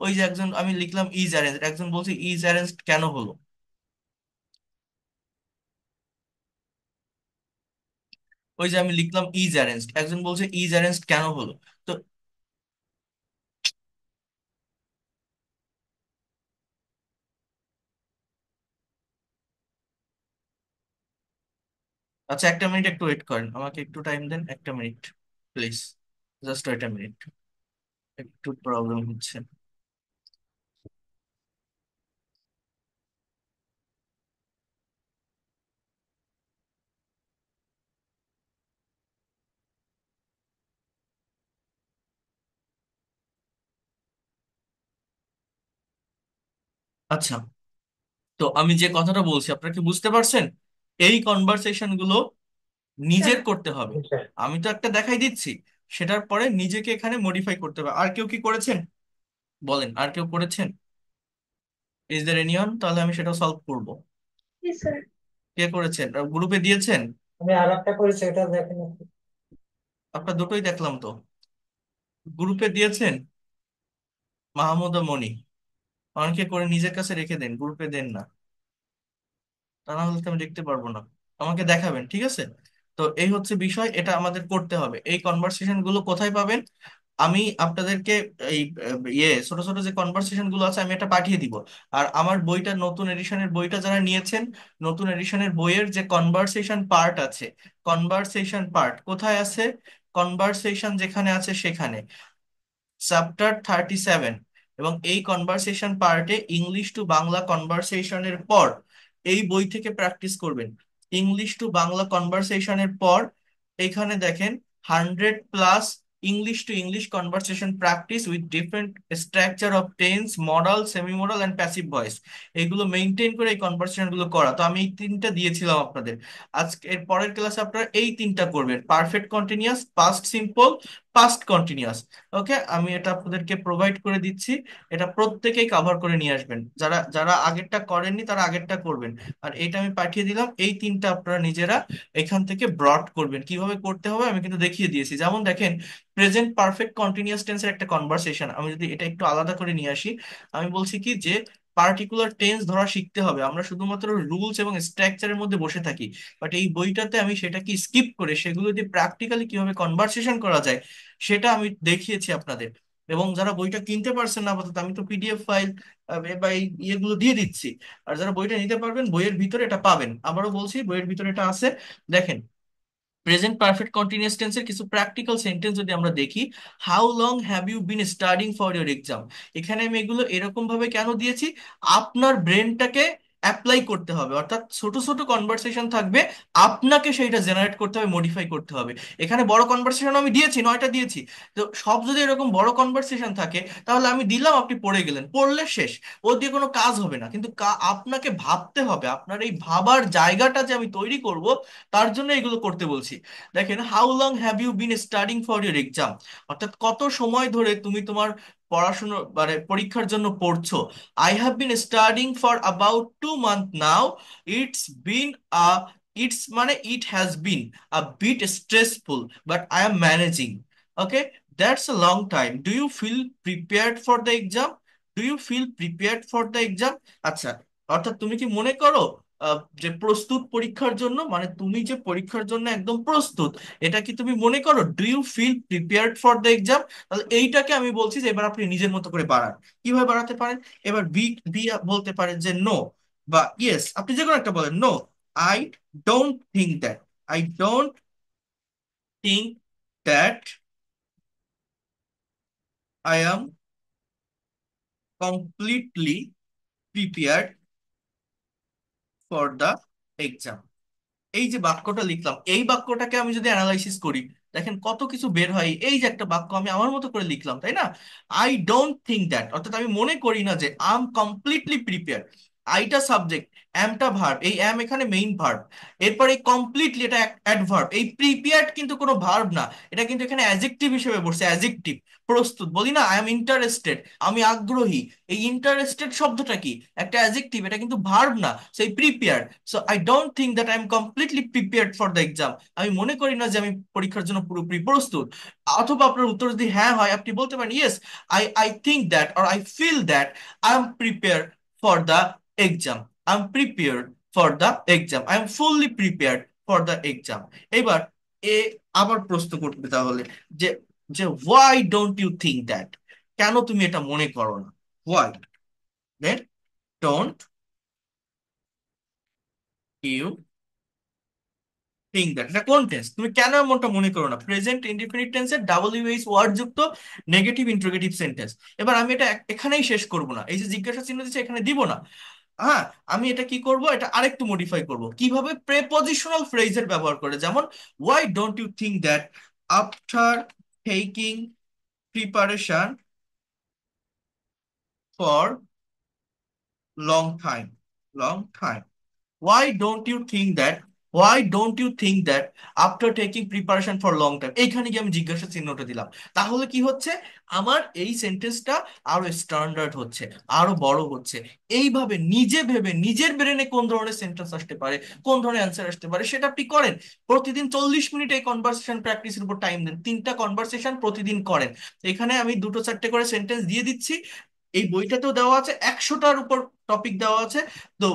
ওই যে একজন, আমি লিখলাম ইজ অ্যারেঞ্জড, একজন বলছে ইজ অ্যারেঞ্জড কেন হলো? ওই যে আমি লিখলাম ইজ অ্যারেঞ্জড, একজন বলছে ইজ অ্যারেঞ্জড কেন হলো? তো আচ্ছা, একটা মিনিট একটু ওয়েট করেন, আমাকে একটু টাইম দেন, একটা minute please, just wait a minute, একটু প্রবলেম হচ্ছে। আচ্ছা, তো আমি যে কথাটা বলছি আপনারা কি বুঝতে পারছেন? এই কনভারসেশন গুলো নিজের করতে হবে। জি স্যার। আমি তো একটা দেখাই দিচ্ছি, সেটার পরে নিজেকে এখানে মডিফাই করতে হবে। আর কেউ কি করেছেন? বলেন, আর কেউ করেছেন? Is there anyone? তাহলে আমি সেটা সলভ করব। জি স্যার। কে করেছেন? গ্রুপে দিয়েছেন? আমি আর একটা করেছি, এটা দেখেন একটু। আপনার দুটোই দেখলাম তো, গ্রুপে দিয়েছেন। মাহমুদ ও মনি, অনেকে করে নিজের কাছে রেখে দেন, গ্রুপে দেন না, তা না হলে তো আমি দেখতে পারবো না। আমাকে দেখাবেন, ঠিক আছে? তো এই হচ্ছে বিষয়, এটা আমাদের করতে হবে। এই কনভারসেশন গুলো কোথায় পাবেন? আমি আপনাদেরকে এই ছোট ছোট যে কনভারসেশন গুলো আছে আমি এটা পাঠিয়ে দিব। আর আমার বইটা, নতুন এডিশনের বইটা যারা নিয়েছেন, নতুন এডিশনের বইয়ের যে কনভারসেশন পার্ট আছে, কনভারসেশন পার্ট কোথায় আছে? কনভারসেশন যেখানে আছে সেখানে চ্যাপ্টার 37, এবং এই কনভারসেশন পার্টে ইংলিশ টু বাংলা কনভারসেশনের পর এই বই থেকে প্র্যাকটিস করবেন। ইংলিশ টু বাংলা কনভারসেশনের পর এখানে দেখেন 100+ English to English conversation practice with different structure of tense, modal, semi modal and passive voice, এইগুলো মেনটেন করে এই কনভারসেশন গুলো করা। তো আমি এই তিনটা দিয়েছিলাম আপনাদের। আজকে এর পরের ক্লাসে আপনারা এই তিনটা করবেন: perfect continuous, past simple, past continuous. Okay, আমি এটা আপনাদেরকে প্রোভাইড করে দিচ্ছি। এটা প্রত্যেকেই কভার করে নিয়ে আসবেন, যারা যারা আগেরটা করেননি তারা আগেরটা করবেন। আর এইটা আমি পাঠিয়ে দিলাম, এই তিনটা আপনারা নিজেরা এখান থেকে ব্রড করবেন। কিভাবে করতে হবে আমি কিন্তু দেখিয়ে দিয়েছি। যেমন দেখেন, প্রেজেন্ট পারফেক্ট কন্টিনিউয়াস টেন্সের একটা কনভারসেশন, আমি যদি এটা একটু আলাদা করে নিয়ে আসি, আমি বলছি কি যে পার্টিকুলার টেন্স ধরা শিখতে হবে। আমরা শুধুমাত্র রুলস এবং স্ট্রাকচারের মধ্যে বসে থাকি, বাট এই বইটাতে আমি সেটাকে স্কিপ করে সেগুলো দিয়ে প্র্যাকটিক্যালি কিভাবে কনভারসেশন করা যায় সেটা আমি দেখিয়েছি আপনাদের। এবং যারা বইটা কিনতে পারছেন না আপাতত, আমি তো পিডিএফ ফাইল বা এই ইয়েগুলো দিয়ে দিচ্ছি। আর যারা বইটা নিতে পারবেন, বইয়ের ভিতরে এটা পাবেন। আবারও বলছি, বইয়ের ভিতরে এটা আছে। দেখেন, প্রেজেন্ট পারফেক্ট কন্টিনিউয়াস টেন্সের কিছু প্র্যাকটিক্যাল সেন্টেন্স যদি আমরা দেখি: how long have you been studying for your exam. এখানে আমি এগুলো এরকম ভাবে কেন দিয়েছি? আপনার ব্রেনটাকে অ্যাপ্লাই করতে হবে, অর্থাৎ ছোট ছোট কনভারসেশন থাকবে, আপনাকে সেইটা জেনারেট করতে হবে, মডিফাই করতে হবে। এখানে বড় কনভারসেশন আমি দিয়েছি, 9টা দিয়েছি। তো সব যদি এরকম বড় কনভারসেশন থাকে, তাহলে আমি দিলাম, আপনি পড়ে গেলেন, পড়লে শেষ, ও দিয়ে কোনো কাজ হবে না। কিন্তু আপনাকে ভাবতে হবে, আপনার এই ভাবার জায়গাটা যে আমি তৈরি করব, তার জন্য এগুলো করতে বলছি। দেখেন, how long have you been studying for your exam, অর্থাৎ কত সময় ধরে তুমি তোমার পড়াশুনো মানে পরীক্ষার জন্য পড়ছো। I have been studying for about 2 month now. It's been a it's মানে it has been a bit stressful, but I am managing. Okay, that's a long time. Do you feel prepared for the exam? Do you feel prepared for the exam? আচ্ছা, অর্থাৎ তুমি কি মনে করো যে প্রস্তুত পরীক্ষার জন্য, মানে তুমি যে পরীক্ষার জন্য একদম প্রস্তুত, এটা কি তুমি মনে করো? Do you feel prepared for the exam? তাহলে এইটাকে আমি বলছি যে এবার আপনি নিজের মতো করে বাড়ান। কিভাবে বাড়াতে পারেন? এবার বি বি বলতে পারেন যে নো, বা ইয়েস, আপনি যে কোনো একটা বলেন। No, I don't think that, I don't think that I am completely prepared for the exam. এই যে বাক্যটা লিখলাম, এই বাক্যটাকে আমি যদি অ্যানালাইসিস করি, দেখেন কত কিছু বের হয়। এই যে একটা বাক্য আমি আমার মতো করে লিখলাম, তাই না? আই ডোন্ট থিঙ্ক দ্যাট, অর্থাৎ আমি মনে করি না যে আই এম কমপ্লিটলি প্রিপেয়ার। আইটা সাবজেক্ট, অ্যামটা ভার্ব, এই অ্যাম এখানে মেইন ভার্ব। এরপর এই কমপ্লিটলি এটা অ্যাডভার্ব। এই প্রিপেয়ার্ড কিন্তু কোনো ভার্ব না, এটা কিন্তু এখানে অ্যাজেক্টিভ হিসেবে বসছে, অ্যাজেক্টিভ। প্রস্তুত বলি না, আই এম ইন্টারেস্টেড, আমি আগ্রহী। এই ইন্টারেস্টেড শব্দটা কি? একটা অ্যাজেক্টিভ, এটা কিন্তু ভার্ব না, সেই prepare. So I don't think that I M completely prepared for the exam. আমি মনে করি না যে আমি পরীক্ষার জন্য পুরোপুরি প্রস্তুত। অথবা আপনার উত্তর যদি হ্যাঁ হয়, আপনি বলতে পারেন yes, I think that or I feel that I am prepare for the exam. I am prepared for the exam, I am fully prepared for the exam. এবার এ আবার প্রশ্ন করবে তাহলে যে যে why don't you think that, কেন তুমি এটা মনে করো না, why then don't you think that, এটা কোন টেন্স, তুমি কেন এমনটা মনে করো না, প্রেজেন্ট ইনডিফিনিট টেন্সের WH ওয়ার্ড যুক্ত নেগেটিভ ইন্ট্রোগেটিভ সেন্টেন্স। এবার আমি এটা এখানেই শেষ করব না, এই যে জিজ্ঞাসা চিহ্ন দিচ্ছে এখানে দিব না। হ্যাঁ, আমি এটা কি করব, এটা আরেকটু মডিফাই করব কিভাবে, প্রেপজিশনাল ফ্রেজের ব্যবহার করে, যেমন why don't you think that after taking preparation for long time, long time, why don't you think that, why don't you think that after taking preparation for long time, এইখানে গিয়ে আমি জিজ্ঞাসা চিহ্নটা দিলাম। তাহলে কি হচ্ছে, আমার এই সেন্টেন্সটা আরো স্ট্যান্ডার্ড হচ্ছে, আরো বড় হচ্ছে। এইভাবে নিজে ভেবে নিজের ব্রেনে কোন ধরনের সেন্টেন্স আসতে পারে, কোন ধরনের অ্যান্সার আসতে পারে সেটা আপনি করেন। প্রতিদিন 40 মিনিট এই কনভারসেশন প্র্যাকটিসের উপর টাইম দেন, 3টা কনভারসেশন প্রতিদিন করেন। এখানে আমি 2-4টে করে সেন্টেন্স দিয়ে দিচ্ছি, এই বইটাতেও দেওয়া আছে, 100টার উপর টপিক দেওয়া আছে। তো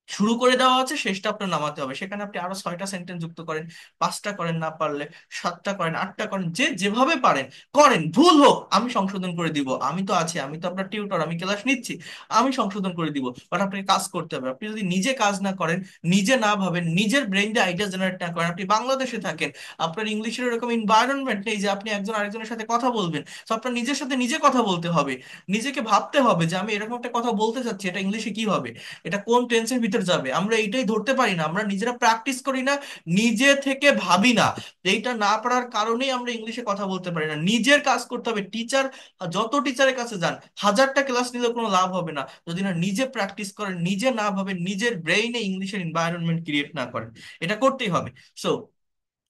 শুরু করে দেওয়া আছে, শেষটা আপনার নামাতে হবে, সেখানে আপনি আরো 6টা সেন্টেন্স যুক্ত করেন, 5টা করেন, না পারলে 7টা করেন, 8টা করেন, যে যেভাবে পারেন করেন। ভুল হোক আমি সংশোধন করে দিব, আমি তো আছি, আমি তো আপনার টিউটর, আমি ক্লাস নিচ্ছি, আমি সংশোধন করে দিব। বাট আপনাকে কাজ করতে হবে। আপনি যদি নিজে কাজ না করেন, নিজে না ভাবেন, নিজের ব্রেন দিয়ে আইডিয়া জেনারেট না করেন, আপনি বাংলাদেশে থাকেন, আপনার ইংলিশের এরকম এনভায়রনমেন্ট নেই যে আপনি একজন আরেকজনের সাথে কথা বলবেন। তো আপনার নিজের সাথে নিজে কথা বলতে হবে, নিজেকে ভাবতে হবে যে আমি এরকম একটা কথা বলতে চাচ্ছি, এটা ইংলিশে কি হবে, এটা কোন টেন্সের ভিতর যাবে। আমরা এইটাই ধরতে পারি না, আমরা নিজেরা প্র্যাকটিস করি না, নিজে থেকে ভাবি না। এইটা না পারার কারণেই আমরা ইংলিশে কথা বলতে পারি না। নিজের কাজ করতে হবে। টিচার, যত টিচারের কাছে যান, 1000টা ক্লাস নিলে কোনো লাভ হবে না যদি না নিজে প্র্যাকটিস করেন, নিজে না ভাবেন, নিজের ব্রেইনে ইংলিশের এনভায়রনমেন্ট ক্রিয়েট না করেন। এটা করতেই হবে। So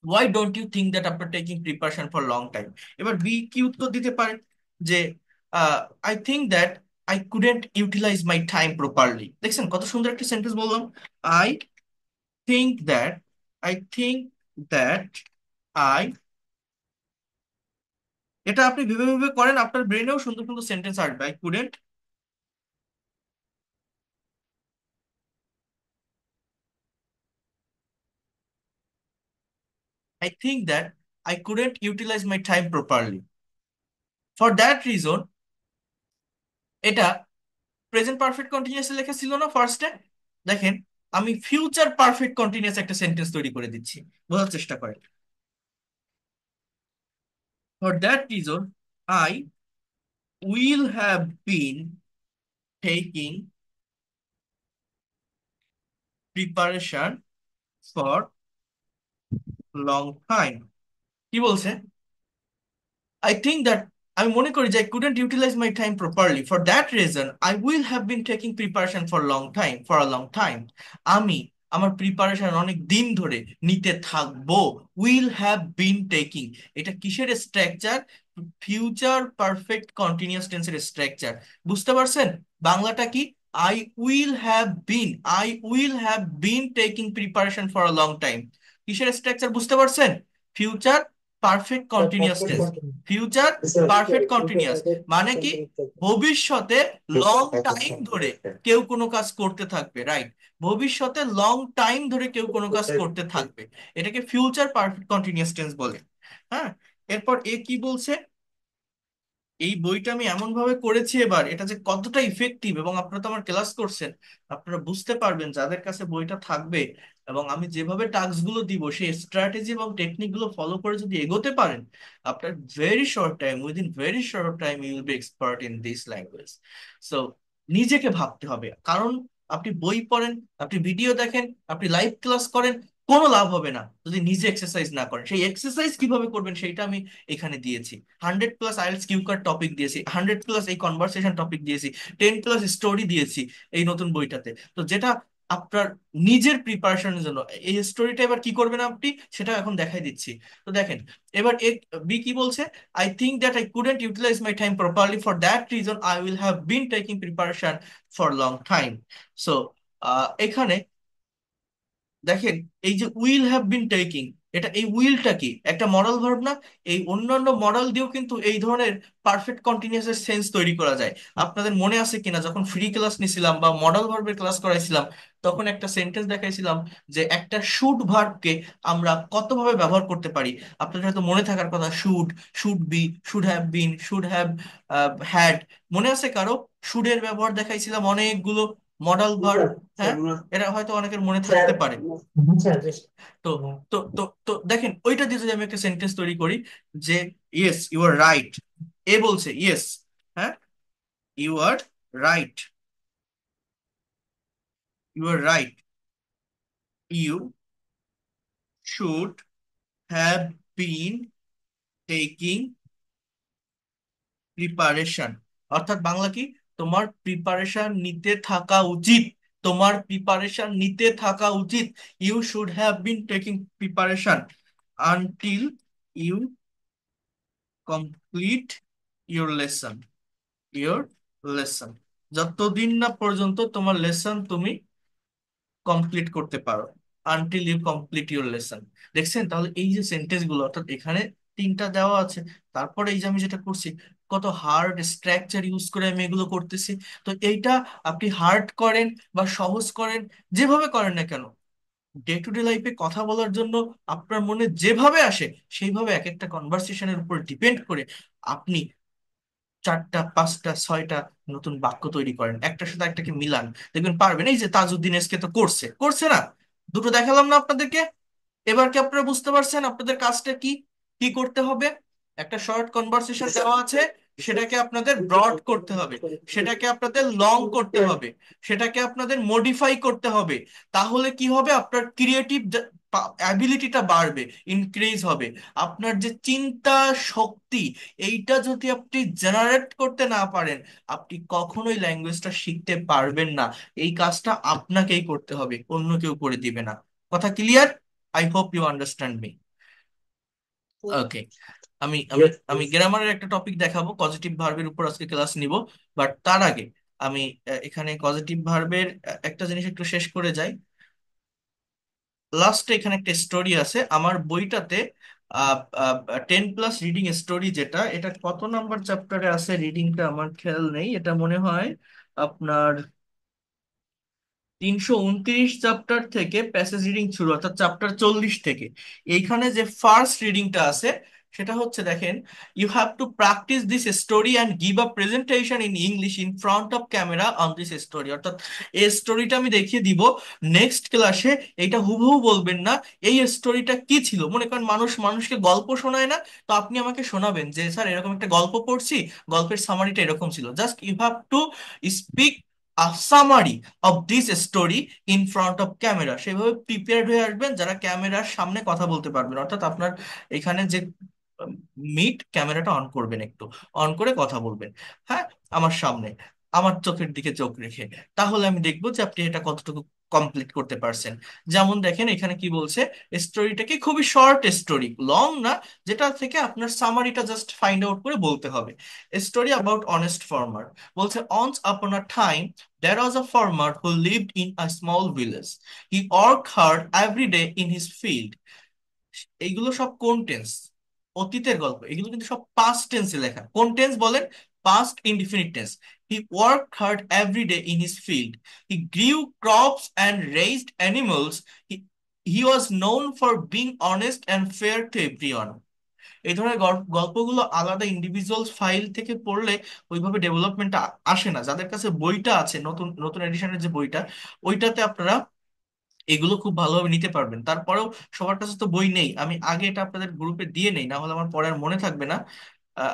why don't you think that after taking preparation for long time, এবার বি কি উত্তর দিতে পারে যে I think that I couldn't utilise my time properly. দেখছেন কত সুন্দর একটা সেন্টেন্স বললাম, I think that, I think that I, এটা আপনি ভেবে ভেবে করেন, আপনার ব্রেনেও সুন্দর সুন্দর সেন্টেন্স আসবে। I couldn't, I think that I couldn't utilise my time properly, for that reason, এটা প্রেজেন্ট পারফেক্ট কন্টিনিউয়াসে লেখা ছিল না ফার্স্টে, দেখেন আমি ফিউচার পারফেক্ট কন্টিনিউয়াস একটা সেন্টেন্স তৈরি করে দিচ্ছি, বোঝার চেষ্টা করেন। For that reason I will have been taking preparation for long time. কি বলছে, আই থিঙ্ক দ্যাট, আমি মনে করি যে I couldn't utilise my time properly, for that reason I will have been taking preparation for long time, for a long time. আমি আমার preparation অনেক দিন ধরে নিতে থাকবো। উইল হ্যাভ বিন টেকিং, এটা কিসের স্ট্রাকচার, ফিউচার পারফেক্ট কন্টিনিউয়াস টেন্সের স্ট্রাকচার। বুঝতে পারছেন বাংলাটা কি, I will have bin, I will have been taking preparation for a long time, কিসের স্ট্রাকচার বুঝতে পারছেন, future perfect continuous perfect tense, continue. Future perfect continuous, মানে কি, ভবিষ্যতে লং টাইম ধরে কেউ কোনো কাজ করতে থাকবে, রাইট, ভবিষ্যতে লং টাইম ধরে কেউ কোনো কাজ করতে থাকবে, এটাকে ফিউচার পারফেক্ট কন্টিনিউয়াস টেন্স বলে। হ্যাঁ, এরপর এ কি বলছে, এই বইটা আমি এমন ভাবে করেছি এবার, এটা যে কতটা ইফেক্টিভ, এবং আপনারা তো আমার ক্লাস করছেন, আপনারা বুঝতে পারবেন যাদের কাছে বইটা থাকবে, এবং আমি যেভাবে টাস্ক গুলো দিব সেই স্ট্র্যাটেজি এবং টেকনিক গুলো ফলো করে যদি এগোতে পারেন, আপনার very short time, within very short time you will be expert in this language. So নিজেকে ভাবতে হবে, কারণ আপনি বই পড়েন, আপনি ভিডিও দেখেন, আপনি লাইভ ক্লাস করেন, কোনো লাভ হবে না যদি নিজে এক্সারসাইজ না করেন। সেই এক্সারসাইজ কিভাবে করবেন সেইটা আমি এখানে দিয়েছি। 100+ আইএলটিএস কিউ কার্ড টপিক দিয়েছি, 100+ এই কনভারসেশন টপিক দিয়েছি, 10+ স্টোরি দিয়েছি এই নতুন বইটাতে। তো যেটা আপনার নিজের প্রিপারেশনের জন্য, এই স্টোরিটা এবার কি করবেন আপনি সেটা এখন দেখাই দিচ্ছি। তো দেখেন, এবার এ বি কি বলছে, I think that I couldn't utilise my time properly, for that reason I will have been taking preparation for long time. So এখানে দেখেন, এই যে উইল হ্যাভ বিন টেকিং, এটা এই উইলটা কি একটা মডাল ভার্ব না? এই অন্যান্য মডাল দিয়েও কিন্তু এই ধরনের পারফেক্ট কন্টিনিউয়াস এর সেন্স তৈরি করা যায়। আপনাদের মনে আছে কিনা যখন ফ্রি ক্লাস নিছিলাম বা মডাল ভার্বের ক্লাস করাইছিলাম, তখন একটা সেন্টেন্স দেখাইছিলাম যে একটা শুড ভার্বকে আমরা কতভাবে ব্যবহার করতে পারি। আপনাদের হয়তো মনে থাকার কথা, should, should be, should have bin, should have had. মনে আছে কারো? শুডের ব্যবহার দেখাইছিলাম অনেকগুলো মডাল ভার্ব। হ্যাঁ, এটা হয়তো অনেকের মনে থাকতে পারে। স্যার তো তো দেখেন ওইটা দিয়ে যদি আমি একটা সেন্টেন্স তৈরি করি যে yes you are right, A বলছে ইয়েস, হ্যাঁ, you are right, you are right, you should have been taking preparation. অর্থাৎ বাংলা কি? তোমার প্রিপারেশন নিতে থাকা উচিত, তোমার প্রিপারেশন নিতে থাকা উচিত। You should have been taking preparation until you complete your lesson, your lesson, যতদিন না পর্যন্ত তোমার লেসন তুমি কমপ্লিট করতে পারো, until you complete your lesson. দেখছেন তাহলে এই যে সেন্টেন্স গুলো, অর্থাৎ এখানে তিনটা দেওয়া আছে, তারপরে এই যে আমি যেটা করছি, কত হার্ড স্ট্রাকচার ইউজ করে আমি এগুলো করতেছি। তো এইটা আপনি হার্ড করেন বা সহজ করেন, যেভাবে করেন না কেন, ডে টু ডে লাইফে কথা বলার জন্য আপনার মনে যেভাবে আসে সেইভাবে এক একটা কনভারসেশনের উপর ডিপেন্ড করে আপনি 4টা 5টা 6টা নতুন বাক্য তৈরি করেন, একটার সাথে একটাকে মিলান, দেখবেন পারবেন। এই যে তাজউদ্দিন এসকে তো করছে করছে না? দুটো দেখালাম না আপনাদেরকে? এবার কি আপনারা বুঝতে পারছেন আপনাদের কাজটা কি কি করতে হবে? একটা শর্ট কনভারসেশন দেওয়া আছে, সেটাকে আপনাদের ব্রড করতে হবে, সেটাকে আপনাদের লং করতে হবে, সেটাকে আপনাদের মডিফাই করতে হবে। তাহলে কি হবে? আপনার ক্রিয়েটিভ অ্যাবিলিটিটা বাড়বে, ইনক্রিজ হবে। আপনার যে চিন্তা শক্তি, এইটা যদি আপনি জেনারেট করতে না পারেন, আপনি কখনোই ল্যাঙ্গুয়েজটা শিখতে পারবেন না। এই কাজটা আপনাকেই করতে হবে, অন্য কেউ করে দিবে না। কথা clear? I hope you understand me. Okay, আমি আমি ইয়েস আমি প্লিজ। গ্রামারের একটা টপিক দেখাবো, পজিটিভ ভার্বের উপর আজকে ক্লাস নিব। বাট তার আগে আমি এখানে পজিটিভ ভার্বের একটা জিনিস একটু শেষ করে যাই। লাস্টে এখানে একটা স্টোরি আছে আমার বইটাতে, 10+ রিডিং স্টোরি, যেটা এটা কত নাম্বার চ্যাপ্টারে আছে রিডিংটা আমার খেয়াল নেই, এটা মনে হয় আপনার 329 চ্যাপ্টার থেকে প্যাসেজ রিডিং শুরু, অর্থাৎ চ্যাপ্টার 40 থেকে। এইখানে যে ফার্স্ট রিডিংটা আছে সেটা হচ্ছে, দেখেন, you have to practise this story and give a presentation in English in front of camera on this story. অর্থাৎ এই স্টোরিটা আমি দেখিয়ে দিব নেক্সট ক্লাসে, এইটা হুবহু বলবেন না। এই স্টোরিটা কি ছিল? মনে করেন মানুষ মানুষকে গল্প শোনায় না, তো আপনি আমাকে শোনাবেন যে স্যার এরকম একটা গল্প পড়ছি, গল্পের সামারিটা এরকম ছিল। Just you have to speak a summary of this story in front of camera. সেভাবে প্রিপেয়ার্ড হয়ে আসবেন যারা ক্যামেরার সামনে কথা বলতে পারবেন। অর্থাৎ আপনার এখানে যে মিট ক্যামেরাটা অন করবেন, একটু অন করে কথা বলবেন, হ্যাঁ, আমার সামনে, আমার চোখের দিকে চোখ রেখে। তাহলে আমি দেখবো যে আপনি এটা কতটুকু কমপ্লিট করতে পারছেন। যেমন দেখেন এখানে কি বলছে, স্টোরিটাকে খুবই শর্ট স্টোরি, লং না, যেটা থেকে আপনার সামারিটা জাস্ট ফাইন্ড আউট করে বলতে হবে। Story about honest farmer. বলছে, once upon a time there was a farmer who lived in a small village. He worked hard every day in his field. এইগুলো সব কোন টেন্স? অতীতের গল্প। এগুলো কিন্তু সব পাস্ট টেন্সে লেখা। কোন টেন্স বলেন? Past indefinite tense. He worked hard every day in his field. He grew crops and raised animals. He was known for being honest and fair to everyone. এই ধরনের গল্পগুলো আলাদা ইন্ডিভিজুয়াল ফাইল থেকে পড়লে ওইভাবে ডেভেলপমেন্ট আসে না। যাদের কাছে বইটা আছে, নতুন নতুন এডিশনের যে বইটা, ওইটাতে আপনারা এগুলো খুব ভালোভাবে নিতে পারবেন। তারপরেও সবার কাছে তো বই নেই, আমি আগে এটা আপনাদের গ্রুপে দিয়ে নেই, না হলে আমার পরে আর মনে থাকবে না।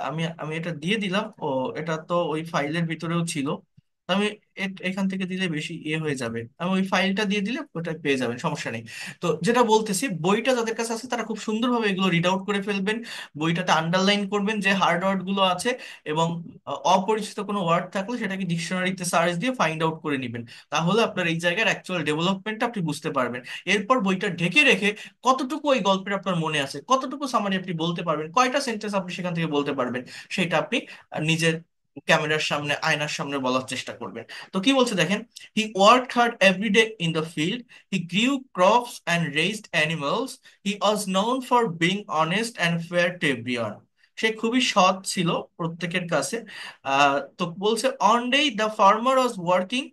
আমি আমি এটা দিয়ে দিলাম। ও, এটা তো ওই ফাইলের ভিতরেও ছিল। আমি এখান থেকে দিলে বেশি হয়ে যাবে, আমি ওই ফাইলটা দিয়ে দিলে ওটা পেয়ে যাবেন, সমস্যা নেই। তো যেটা বলতেছি, বইটা যাদের কাছে আছে তারা খুব সুন্দরভাবে এগুলো রিড আউট করে ফেলবেন। বইটাতে আন্ডারলাইন করবেন যে হার্ড ওয়ার্ড গুলো আছে, এবং অপরিচিত কোনো ওয়ার্ড থাকলে সেটাকে ডিকশনারিতে সার্চ দিয়ে ফাইন্ড আউট করে নেবেন। তাহলে আপনার এই জায়গার অ্যাকচুয়াল ডেভেলপমেন্টটা আপনি বুঝতে পারবেন। এরপর বইটা ঢেকে রেখে কতটুকু ওই গল্পের আপনার মনে আছে, কতটুকু সামারি আপনি বলতে পারবেন, কয়টা সেন্টেন্স আপনি সেখান থেকে বলতে পারবেন, সেটা আপনি নিজের ক্যামেরার সামনে, আয়নার সামনে বলার চেষ্টা করবেন। তো কি বলছে দেখেন, he worked hard every day in the field, he grew crops and raised animals, he was known for being honest and fair to everyone. সে খুবই সৎ ছিল প্রত্যেকের কাছে। তো বলছে on day the farmer was working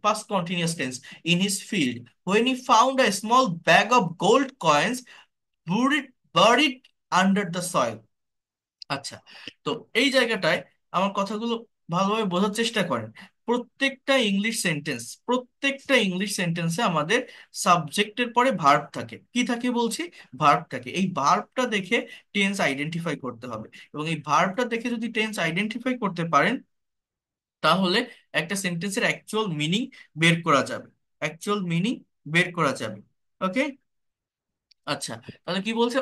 past continuous tense in his field when he found a small bag of gold coins buried buried under the soil। আচ্ছা, তো এই জায়গাটায় আমার কথাগুলো ভালোভাবে বোঝার চেষ্টা করেন। প্রত্যেকটা ইংলিশ সেন্টেন্সে আমাদের সাবজেক্টের পরে ভার্ব থাকে। কি থাকে বলছি? ভার্ব থাকে। এই ভার্বটা দেখে টেন্স আইডেন্টিফাই করতে হবে, এবং এই ভার্বটা দেখে যদি টেন্স আইডেন্টিফাই করতে পারেন, তাহলে একটা সেন্টেন্সের অ্যাকচুয়াল মিনিং বের করা যাবে। অ্যাকচুয়াল মিনিং বের করা যাবে। ওকে। আচ্ছা, তাহলে কি বলছে?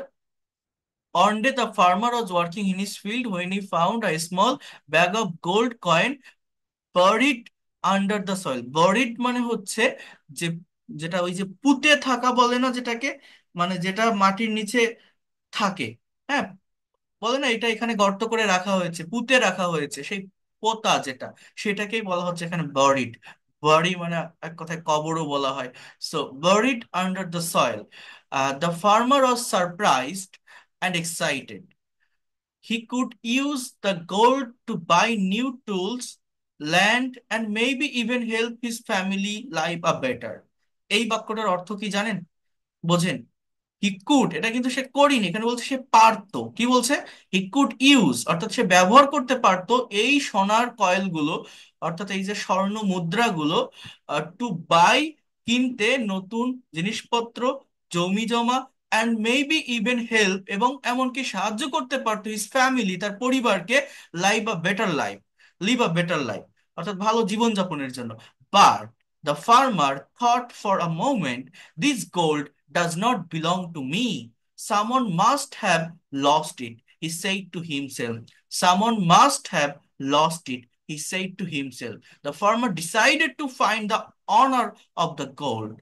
One day the farmer was working in his field when he found a small bag of gold coin buried under the soil. Buried মানে হচ্ছে যে, যেটা ওই যে পুঁতে থাকা বলে না যেটাকে, মানে যেটা মাটির নিচে থাকে। হ্যাঁ, বলে না এটা এখানে গর্ত করে রাখা হয়েছে, পুঁতে রাখা হয়েছে, সেই পোতা যেটা, সেটাকেই বলা হচ্ছে এখানে buried। বডি মানে এক কথায় কবরও বলা হয়। So buried under the soil. The farmer was surprised and excited. He could use the gold to buy new tools, land, and maybe even help his family live a better. এই বাক্যটার অর্থ কি জানেন? বোঝেন? হি কুড, এটা কিন্তু সে করিনি, এখানে বলছে সে পারতো। কি বলছে? হি কুড ইউজ, অর্থাৎ সে ব্যবহার করতে পারতো এই সোনার কয়েলগুলো, অর্থাৎ এই যে স্বর্ণ মুদ্রাগুলো, টু বাই, কিনতে, নতুন জিনিসপত্র, জমি জমা, অ্যান্ড মেবি ইভেন হেল্প, এবং এমনকি সাহায্য করতে পারতো হিজ ফ্যামিলি, তার পরিবারকে, লিভ আ বেটার লাইফ, অর্থাৎ ভালো জীবনযাপনের জন্য। But the farmer thought for a moment, this gold does not belong to me. Someone must have lost it, he said to himself. Someone must have lost it, he said to himself. The farmer decided to find the owner of the gold.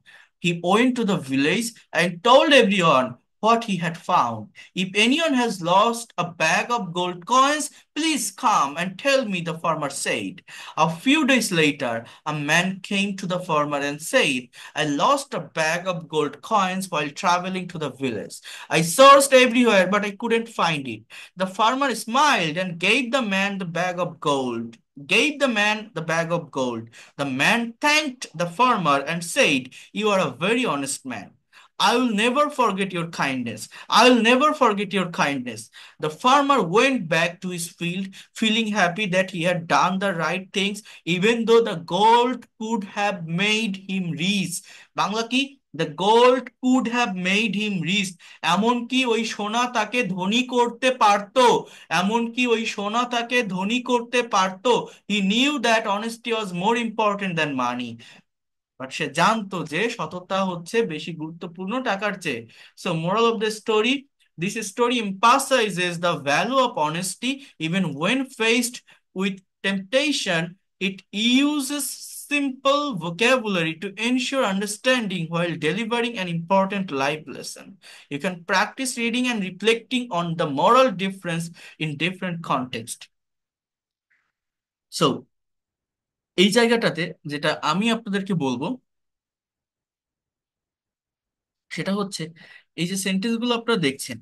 He went to the village and told everyone what he had found. If anyone has lost a bag of gold coins, please come and tell me, the farmer said. A few days later, a man came to the farmer and said, I lost a bag of gold coins while traveling to the village. I searched everywhere, but I couldn't find it. The farmer smiled and gave the man the bag of gold. Gave the man the bag of gold. The man thanked the farmer and said, you are a very honest man. I will never forget your kindness. I will never forget your kindness. The farmer went back to his field, feeling happy that he had done the right things, even though the gold could have made him rich. Bangla কি? The gold could have made him rich. এমনকি ওই সোনা তাকে ধনী করতে পারতো। এমনকি ওই সোনা তাকে ধনী করতে পারতো। He knew that honesty was more important than money. But সে জানতো যে সততা হচ্ছে বেশি গুরুত্বপূর্ণ টাকার চেয়ে। So moral of the story, this story emphasizes the value of honesty even when faced with temptation. It uses simple vocabulary to ensure understanding while delivering an important life lesson. You can practice reading and reflecting on the moral difference in different contexts. So এই জায়গাটাতে যেটা আমি আপনাদেরকে বলবো, সেটা হচ্ছে এই যে সেন্টেন্স গুলো আপনারা দেখছেন,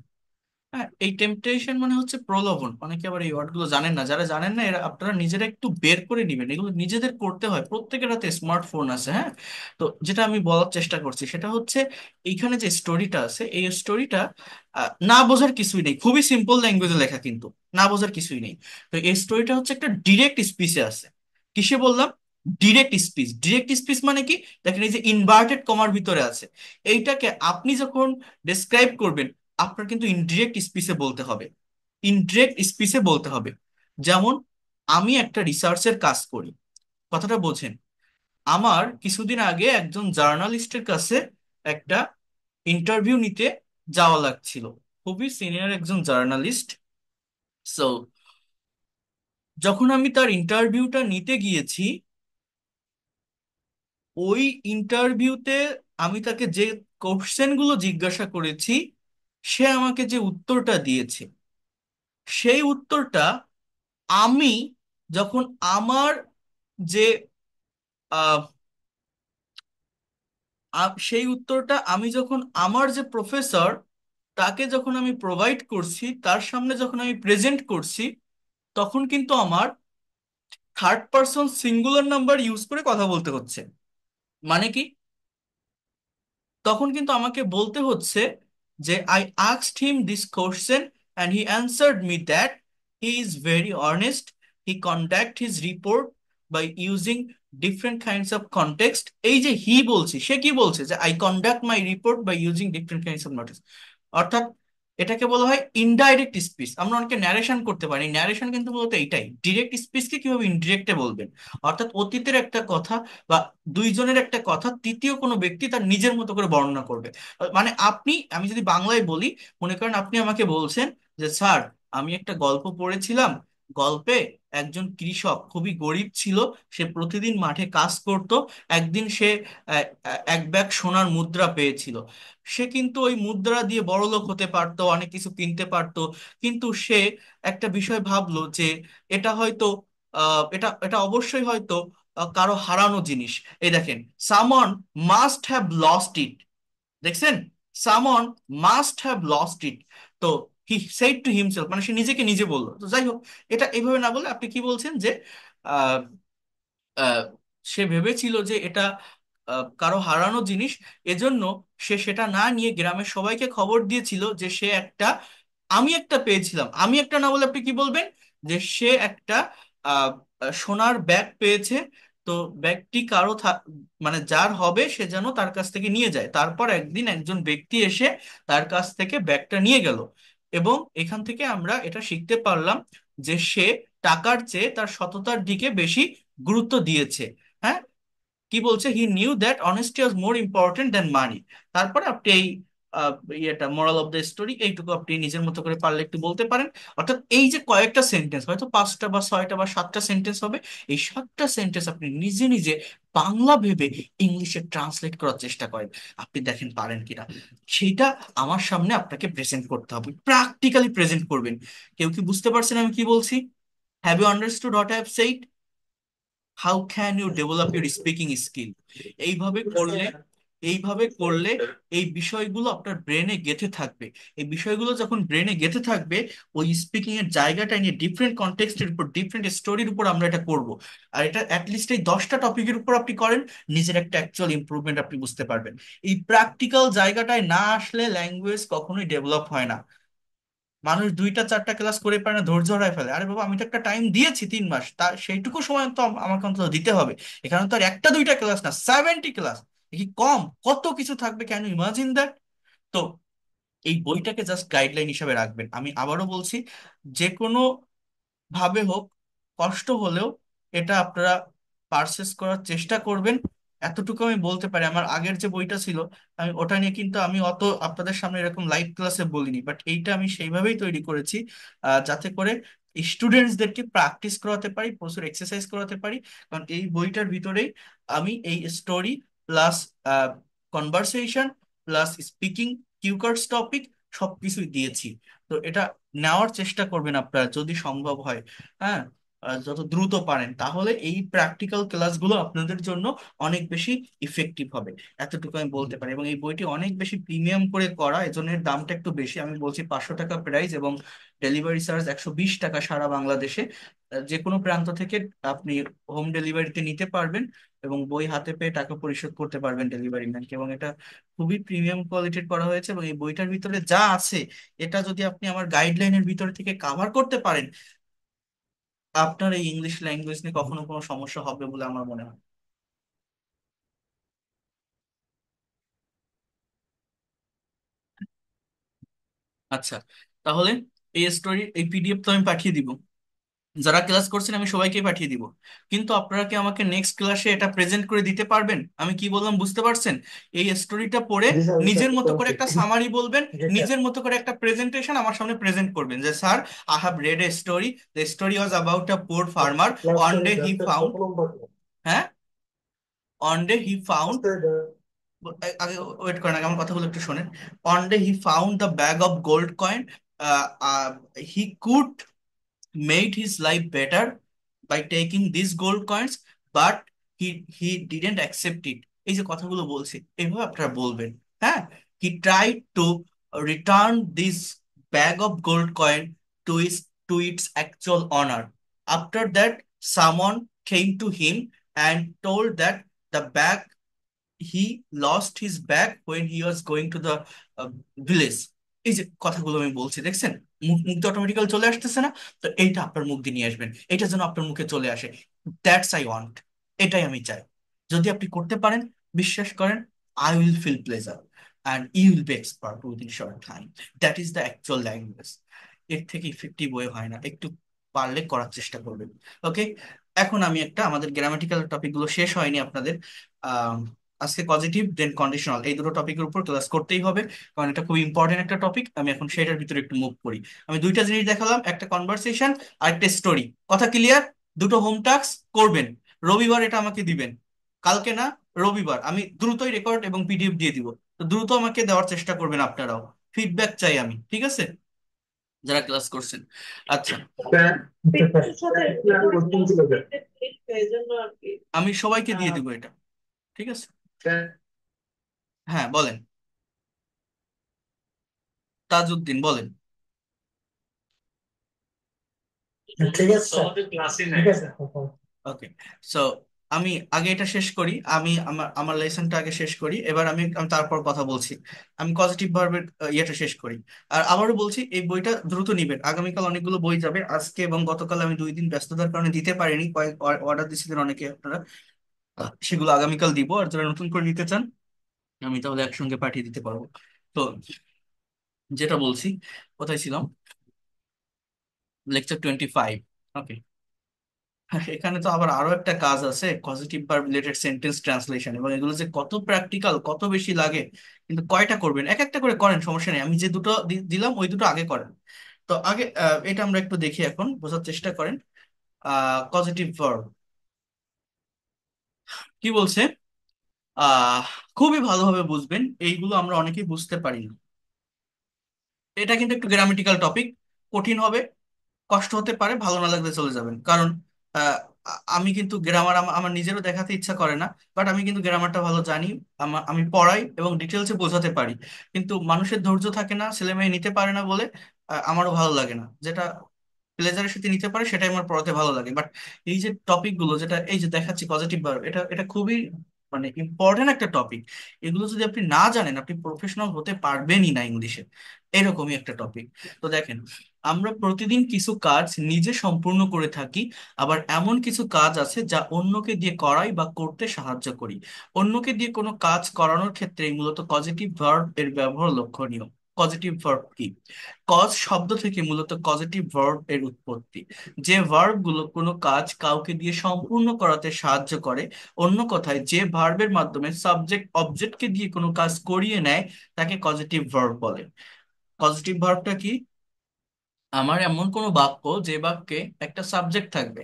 হ্যাঁ, এই টেম্পটেশন মানে হচ্ছে প্রলোভন। অনেকে আবার এই ওয়ার্ড গুলো জানেন না, যারা জানেন না এরা আপনারা নিজেরা একটু বের করে নিবেন, এগুলো নিজেদের করতে হয়। প্রত্যেকের হাতে স্মার্টফোন আছে, হ্যাঁ। তো যেটা আমি বলার চেষ্টা করছি সেটা হচ্ছে, এইখানে যে স্টোরিটা আছে এই স্টোরিটা না বোঝার কিছুই নেই, খুবই সিম্পল ল্যাঙ্গুয়েজে লেখা, কিন্তু না বোঝার কিছুই নেই। তো এই স্টোরিটা হচ্ছে একটা ডিরেক্ট স্পিচে আছে। কিসে বললাম? Direct speech. ডিরেক্ট স্পিচ মানে কি? দেখেন এই যে ইনভার্টেড কমার ভিতরে আছে, এইটাকে আপনি যখন ডেসক্রাইব করবেন, আপনার কিন্তু ইনডিরেক্ট স্পিচে বলতে হবে। ইনডিরেক্ট স্পিচে বলতে হবে। যেমন আমি একটা রিসার্চের কাজ করি, কথাটা বোঝেন। আমার কিছুদিন আগে একজন জার্নালিস্টের কাছে একটা ইন্টারভিউ নিতে যাওয়া লাগছিল, খুবই সিনিয়র একজন জার্নালিস্ট। সো যখন আমি তার ইন্টারভিউটা নিতে গিয়েছি, ওই ইন্টারভিউতে আমি তাকে যে কোশ্চেনগুলো জিজ্ঞাসা করেছি, সে আমাকে যে উত্তরটা দিয়েছে, সেই উত্তরটা আমি যখন আমার যে আহ, সেই উত্তরটা আমি যখন আমার যে প্রফেসর তাকে যখন আমি প্রোভাইড করছি, তার সামনে যখন আমি প্রেজেন্ট করছি, তখন কিন্তু আমার third person singular number use করে কথা বলতে হচ্ছে। মানে কি? তখন কিন্তু আমাকে বলতে হচ্ছে যে I asked him this question and he answered me that he is very honest, he conduct his report by using different kinds of context. এই যে হি বলছি, সে কি বলছে? যে I conduct my report by using different kinds of notice. অর্থাৎ এটাকে বলা হয় ইনডাইরেক্ট স্পিচ। আমরা অনেকে ন্যারেশন করতে পারি, ন্যারেশন কিন্তু মূলত এইটাই, ডিরেক্ট স্পিচকে কিভাবে ইনডিরেক্টে বলবেন। অর্থাৎ অতীতের একটা কথা বা দুইজনের একটা কথা তৃতীয় কোনো ব্যক্তি তার নিজের মতো করে বর্ণনা করবে। মানে আপনি, আমি যদি বাংলায় বলি, মনে করেন আপনি আমাকে বলছেন যে স্যার, আমি একটা গল্প পড়েছিলাম, গল্পে একজন কৃষক খুবই গরিব ছিল, সে প্রতিদিন মাঠে কাজ করত। একদিন সে এক ব্যাগ সোনার মুদ্রা পেয়েছিল। সে কিন্তু ওই মুদ্রা দিয়ে বড়লোক হতে পারতো, অনেক কিছু কিনতে পারতো। কিন্তু সে একটা বিষয় ভাবলো যে এটা হয়তো এটা এটা অবশ্যই হয়তো কারো হারানো জিনিস। এই দেখেন, সামন মাস্ট হ্যাভ লস্ট ইট। দেখছেন? সামন মাস্ট হ্যাভ লস্ট ইট। তো হি সেড টু হিমসেলফ, মানে সে নিজেকে নিজে বললো। তো যাই হোক, এটা এইভাবে না বলে আপনি কি বলছেন যে আহ, আহ, সে ভেবেছিল যে এটা কারো হারানো জিনিস, এজন্য সে সেটা না নিয়ে গ্রামের সবাইকে খবর দিয়েছিল যে সে একটা, আমি একটা পেয়েছিলাম। আমি একটা না বলে আপনি কি বলবেন? যে সে একটা আহ, সোনার ব্যাগ পেয়েছে। তো ব্যাগটি কারো মানে যার হবে সে যেন তার কাছ থেকে নিয়ে যায়। তারপর একদিন একজন ব্যক্তি এসে তার কাছ থেকে ব্যাগটা নিয়ে গেল, এবং এখান থেকে আমরা এটা শিখতে পারলাম যে সে টাকার চেয়ে তার সততার দিকে বেশি গুরুত্ব দিয়েছে। হ্যাঁ, কি বলছে? He knew that honesty was more important than মানি। তারপরে আপনি এই ইয়েটা, মোরাল অফ দ্য স্টোরি, এইটুকু আপনি নিজের মতো করে পারলে একটু বলতে পারেন। অর্থাৎ এই যে কয়েকটা সেন্টেন্স, হয়তো 5টা বা 6টা বা 7টা সেন্টেন্স হবে, এই 7টা সেন্টেন্স আপনি নিজে নিজে বাংলা ভেবে ইংলিশে ট্রান্সলেট করার চেষ্টা করেন। আপনি দেখেন পারেন কিনা। সেইটা আমার সামনে আপনাকে প্রেজেন্ট করতে হবে, প্র্যাকটিক্যালি প্রেজেন্ট করবেন। কেউ কি বুঝতে পারছেন আমি কি বলছি? Have you understood what I have said? How can you develop your speaking skill? এইভাবে করলে, এইভাবে করলে এই বিষয়গুলো আপনার ব্রেনে গেঁথে থাকবে। এই বিষয়গুলো যখন ব্রেনে গেঁথে থাকবে, ওই স্পিকিং এর জায়গাটা নিয়ে ডিফারেন্ট কনটেক্সটের উপর, ডিফারেন্ট স্টোরির উপর আমরা এটা করব। আর এটা অ্যাটলিস্ট এই 10টা টপিকের উপর আপনি করেন, নিজের একটা অ্যাকচুয়াল ইমপ্রুভমেন্ট আপনি বুঝতে পারবেন। এই প্র্যাকটিক্যাল জায়গাটায় না আসলে ল্যাঙ্গুয়েজ কখনোই ডেভেলপ হয় না। মানুষ 2টা 4টা ক্লাস করে পারে না, ধৈর্য হারায় ফেলে। আরে বাবা, আমি তো একটা টাইম দিয়েছি 3 মাস, তা সেইটুকু সময় তো আমাকে অন্তত দিতে হবে। এখানে তো আর 1টা 2টা ক্লাস না, 70 ক্লাস। কি কম? কত কিছু থাকবে, ক্যান ইউ ইমাজিন দ্যাট? তো এই বইটাকে জাস্ট গাইডলাইন হিসেবে রাখবেন। আমি আবারও বলছি, যে কোনো ভাবে হোক, কষ্ট হলেও এটা আপনারা পারচেস করার চেষ্টা করবেন। এতটুকু আমি বলতে পারি। আমার আগের যে বইটা ছিল, আমি ওটা নিয়ে কিন্তু আমি অত আপনাদের সামনে এরকম লাইভ ক্লাসে বলিনি, বাট এইটা আমি সেইভাবেই তৈরি করেছি যাতে করে স্টুডেন্টসদেরকে প্র্যাকটিস করাতে পারি, প্রচুর এক্সারসাইজ করাতে পারি। কারণ এই বইটার ভিতরেই আমি এই story plus conversation plus speaking cue cards topic সবকিছুই দিয়েছি। তো এটা নেওয়ার চেষ্টা করবেন আপনারা যদি সম্ভব হয়। হ্যাঁ, যত দ্রুত পারেন, তাহলে এই প্র্যাকটিক্যাল ক্লাসগুলো আপনাদের জন্য অনেক বেশি ইফেক্টিভ হবে। এতটুকু আমি বলতে পারি। এবং এই বইটি অনেক বেশি প্রিমিয়াম করে করা, এজন্য এর দামটা একটু বেশি। আমি বলছি 500 টাকা প্রাইস, এবং ডেলিভারি চার্জ 120 টাকা সারা বাংলাদেশে। যে কোনো প্রান্ত থেকে আপনি হোম ডেলিভারিতে নিতে পারবেন, এবং বই হাতে পেয়ে টাকা পরিশোধ করতে পারবেন ডেলিভারি ম্যানকে। এবং এটা খুবই প্রিমিয়াম কোয়ালিটির করা হয়েছে। এবং এই বইটার ভিতরে যা আছে, এটা যদি আপনি আমার গাইডলাইনের ভিতর থেকে কাভার করতে পারেন, আপনার এই ইংলিশ ল্যাঙ্গুয়েজ নিয়ে কখনো কোনো সমস্যা হবে বলে আমার মনে হয় না। আচ্ছা, তাহলে এই স্টোরি, এই পিডিএফ তো আমি পাঠিয়ে দিব, যারা ক্লাস করছেন আমি সবাইকে পাঠিয়ে দিব। কিন্তু আপনারা কি আমাকে নেক্সট ক্লাসে এটা প্রেজেন্ট করে দিতে পারবেন? আমি কি বললাম বুঝতে পারছেন? এই স্টোরিটা পড়ে জি স্যার, জি স্যার, নিজের মতো করে করছি। একটা সামারি বলবেন, জি স্যার। নিজের মতো করে একটা প্রেজেন্টেশন আমার সামনে প্রেজেন্ট করবেন যে sir, I have read a story, the story was about a poor farmer. One ক্লাসটা ডে হি জাস্ট ফাউন্ড, কত নম্বর? হ্যাঁ, অন ডে হি ফাউন্ড, আজকে আগে ওয়েট করেন, আগে আমার কথাগুলো একটু শোনেন। On day he found the bag of gold coin, he could made his life better, by taking these gold coins, but he didn't accept it। এই যে কথাগুলো বলছি এইভাবে আপনারা বলবেন। হ্যাঁ, he tried to return this bag of gold coin to its actual owner। After that, someone came to him and told that the bag he lost his bag when he was going to the village। এই যে কথাগুলো আমি বলছি দেখছেন, মুখ মুখ দিয়ে অটোমেটিক্যাল চলে আসতেছে না? তো এইটা আপনার মুখ দিয়ে নিয়ে আসবেন, এটা যেন আপনার মুখে চলে আসে। দ্যাটস আই ওয়ান্ট, এটাই আমি চাই। যদি আপনি করতে পারেন, বিশ্বাস করেন, I will feel pleasure and you will be expert within short time. That is the actual language. এর থেকে ইফেক্টিভ ওয়ে হয় না, একটু পারলে করার চেষ্টা করবেন। ওকে, এখন আমি একটা, আমাদের গ্রামাটিক্যাল টপিকগুলো শেষ হয়নি আপনাদের। আজকে পজিটিভ দেন কন্ডিশনাল এই দুটো টপিকের উপর ক্লাস করতেই হবে, কারণ এটা খুব ইম্পর্টেন্ট একটা টপিক। আমি এখন সেটার ভিতরে একটু মুভ করি। আমি দুইটা জিনিস দেখালাম, একটা কনভারসেশন আর একটা স্টোরি। কথা ক্লিয়ার? দুটো হোম টাস্ক করবেন, রবিবার এটা আমাকে দিবেন, কালকে না, রবিবার আমি দ্রুতই রেকর্ড এবং পিডিএফ দিয়ে দিব। তো দ্রুত আমাকে দেওয়ার চেষ্টা করবেন আপনারাও, ফিডব্যাক চাই আমি, ঠিক আছে, যারা ক্লাস করছেন। আচ্ছা, আমি সবাইকে দিয়ে দিব এটা, ঠিক আছে? হ্যাঁ বলেন, তাজউদ্দিন বলেন। ঠিক আছে স্যার, ঠিক আছে। ওকে, সো আমি আগে এটা শেষ করি, আমি আমার আমার লেসনটা আগে শেষ করি, এবার আমি তারপর কথা বলছি। আমি পজিটিভ ভার্বের ইয়েটা শেষ করি। আর আবারও বলছি, এই বইটা দ্রুত নিবেন, আগামীকাল অনেকগুলো বই যাবে। আজকে এবং গতকাল আমি 2 দিন ব্যস্ততার কারণে দিতে পারিনি, কয়েক অর্ডার দিয়েছিলেন অনেকে আপনারা, সেগুলো আগামীকাল দিব। আর যারা নতুন করে নিতে চান, আমি তাহলে একসঙ্গে পাঠিয়ে দিতে পারবো। তো যেটা বলছি, কোথায় ছিলাম, লেকচার 25। ওকে, এখানে তো আবার আরো একটা কাজ আছে, positive verb related sentence translation, এবং এগুলো যে কত প্র্যাকটিক্যাল, কত বেশি লাগে। কিন্তু কয়টা করবেন, এক একটা করে করেন, সমস্যা নেই। আমি যে দুটো দিলাম ওই দুটো আগে করেন। তো আগে এটা আমরা একটু দেখি, এখন বোঝার চেষ্টা করেন। পজিটিভ ভার্ব কি বলছে, আহ খুবই ভালোভাবে বুঝবেন, এইগুলো আমরা অনেকেই বুঝতে পারি না। এটা কিন্তু একটু গ্রামেটিক্যাল টপিক, কঠিন হবে, কষ্ট হতে পারে, ভালো না লাগলে চলে যাবেন। কারণ আহ, আমি কিন্তু গ্রামার আমার নিজেরও দেখাতে ইচ্ছা করে না, বাট আমি কিন্তু গ্রামারটা ভালো জানি। আমি পড়াই এবং ডিটেলসে বোঝাতে পারি। কিন্তু মানুষের ধৈর্য থাকে না, ছেলে মেয়ে নিতে পারে না বলে আমারও ভালো লাগে না। যেটা প্লেজারের সাথে নিতে পারে সেটাই আমার পড়াতে ভালো লাগে। বাট এই যে টপিক গুলো, যেটা এই যে দেখাচ্ছি পজিটিভ ভার্ব, এটা এটা খুবই মানে ইম্পর্টেন্ট একটা টপিক। এগুলো যদি আপনি না জানেন, আপনি প্রফেশনাল হতে পারবেনই না ইংলিশে। এরকমই একটা টপিক। তো দেখেন, আমরা প্রতিদিন কিছু কাজ নিজে সম্পূর্ণ করে থাকি, আবার এমন কিছু কাজ আছে যা অন্যকে দিয়ে করাই বা করতে সাহায্য করি। অন্যকে দিয়ে কোনো কাজ করানোর ক্ষেত্রে মূলত পজিটিভ ভার্ব এর ব্যবহার লক্ষণীয়। পজিটিভ ভার্ব কি? কজ শব্দ থেকে মূলত পজিটিভ ভার্ব এর উৎপত্তি। যে ভার্ব গুলো কোনো কাজ কাউকে দিয়ে সম্পূর্ণ করাতে সাহায্য করে, অন্য কথায় যে ভার্বের মাধ্যমে সাবজেক্ট অবজেক্টকে দিয়ে কোনো কাজ করিয়ে নেয়, তাকে পজিটিভ ভার্ব বলে। পজিটিভ ভার্বটা কি? আমার এমন কোনো বাক্য, যে বাক্যে একটা সাবজেক্ট থাকবে,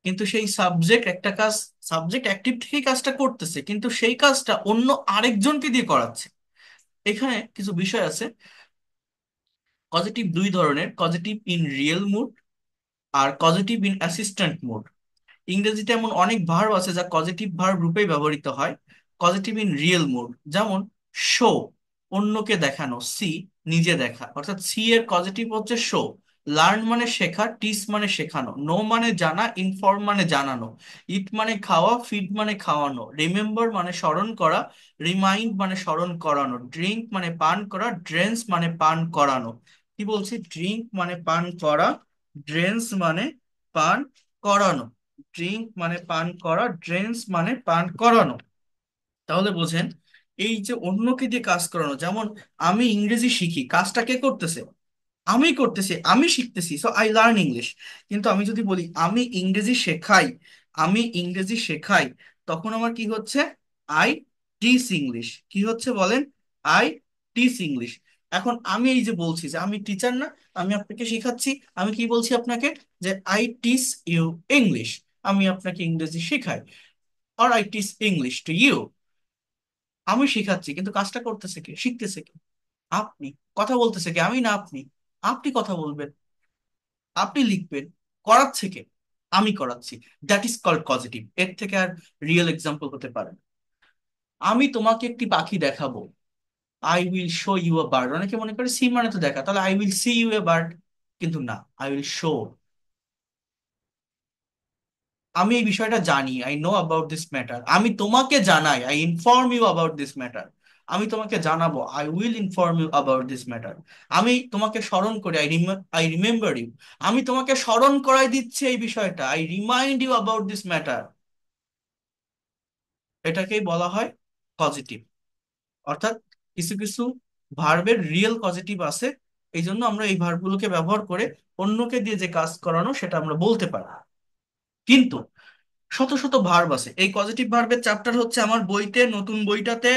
কিন্তু সেই সাবজেক্ট একটা কাজ, সাবজেক্ট অ্যাক্টিভ থেকেই কাজটা করতেছে, কিন্তু সেই কাজটা অন্য আরেকজনকে দিয়ে করাচ্ছে। এখানে কিছু বিষয় আছে। পজিটিভ দুই ধরনের, পজিটিভ ইন রিয়েল মুড আর পজিটিভ ইন অ্যাসিস্ট্যান্ট মুড। ইংরেজিতে এমন অনেক ভার্ব আছে যা পজিটিভ ভার্ব রূপেই ব্যবহৃত হয় পজিটিভ ইন রিয়েল মুড। যেমন শো, অন্যকে দেখানো, সি, নিজে দেখা, অর্থাৎ সি এর পজিটিভ হচ্ছে শো। লার্ন মানে শেখা, টিচ মানে শেখানো, নো মানে জানা, ইনফর্ম মানে জানানো, ইট মানে খাওয়া, ফিড মানে খাওয়ানো, রিমেম্বার মানে স্মরণ করা, রিমাইন্ড মানে স্মরণ করানো, ড্রিঙ্ক মানে পান করা, ড্রেন্স মানে পান করানো। কি বলছি? ড্রিঙ্ক মানে পান করা, ড্রেন্স মানে পান করানো, ড্রিঙ্ক মানে পান করা, ড্রেন্স মানে পান করানো। তাহলে বোঝেন, এই যে অন্যকে দিয়ে কাজ করানো, যেমন আমি ইংরেজি শিখি, কাজটা কে করতেছে? আমি করতেছি, আমি শিখতেছি, সো আই লার্ন ইংলিশ। কিন্তু আমি যদি বলি আমি ইংরেজি শেখাই, আমি ইংরেজি শেখাই, তখন আমার কি হচ্ছে? I teach English. কি হচ্ছে বলেন? I teach English. এখন আমি এই যে বলছি যে আমি টিচার না, আমি আপনাকে শেখাচ্ছি, আমি কি বলছি আপনাকে? যে আই টিচ ইউ ইংলিশ, আমি আপনাকে ইংরেজি শেখাই, or I teach English to you. আমি শেখাচ্ছি, কিন্তু কাজটা করতেছে কে, শিখতেছে কে? আপনি। কথা বলতেছে কে? আমি না আপনি। আপনি কথা বলবেন, আপনি লিখবেন, করাচ্ছে কে? আমি করাচ্ছি, দ্যাট ইজ কল্ড পজিটিভ। এর থেকে আর রিয়েল এক্সাম্পল হতে পারে না। আমি তোমাকে একটি পাখি দেখাবো, I will show you a bird. অনেকে মনে করে সি মানে তো দেখা, তাহলে I will see you a bird, কিন্তু না, আই উইল শো। আমি এই বিষয়টা জানি, I know about this matter. আমি তোমাকে জানাই, I inform you about this matter. আমি তোমাকে জানাবো, I will inform you about this matter. আমি তোমাকে স্মরণ করি, আই রিমেম্বার ইউ। আমি তোমাকে স্মরণ করাই দিচ্ছি এই বিষয়টা, I remind you about this matter. এটাকেই বলা হয় পজিটিভ। অর্থাৎ কিছু কিছু ভার্বের রিয়েল পজিটিভ আছে, এই জন্য আমরা এই ভার্বগুলোকে ব্যবহার করে অন্যকে দিয়ে যে কাজ করানো সেটা আমরা বলতে পারি। কিন্তু শত শত ভার্ব আছে। এই পজিটিভ ভার্বের চ্যাপ্টার হচ্ছে আমার বইতে, নতুন বইটাতে,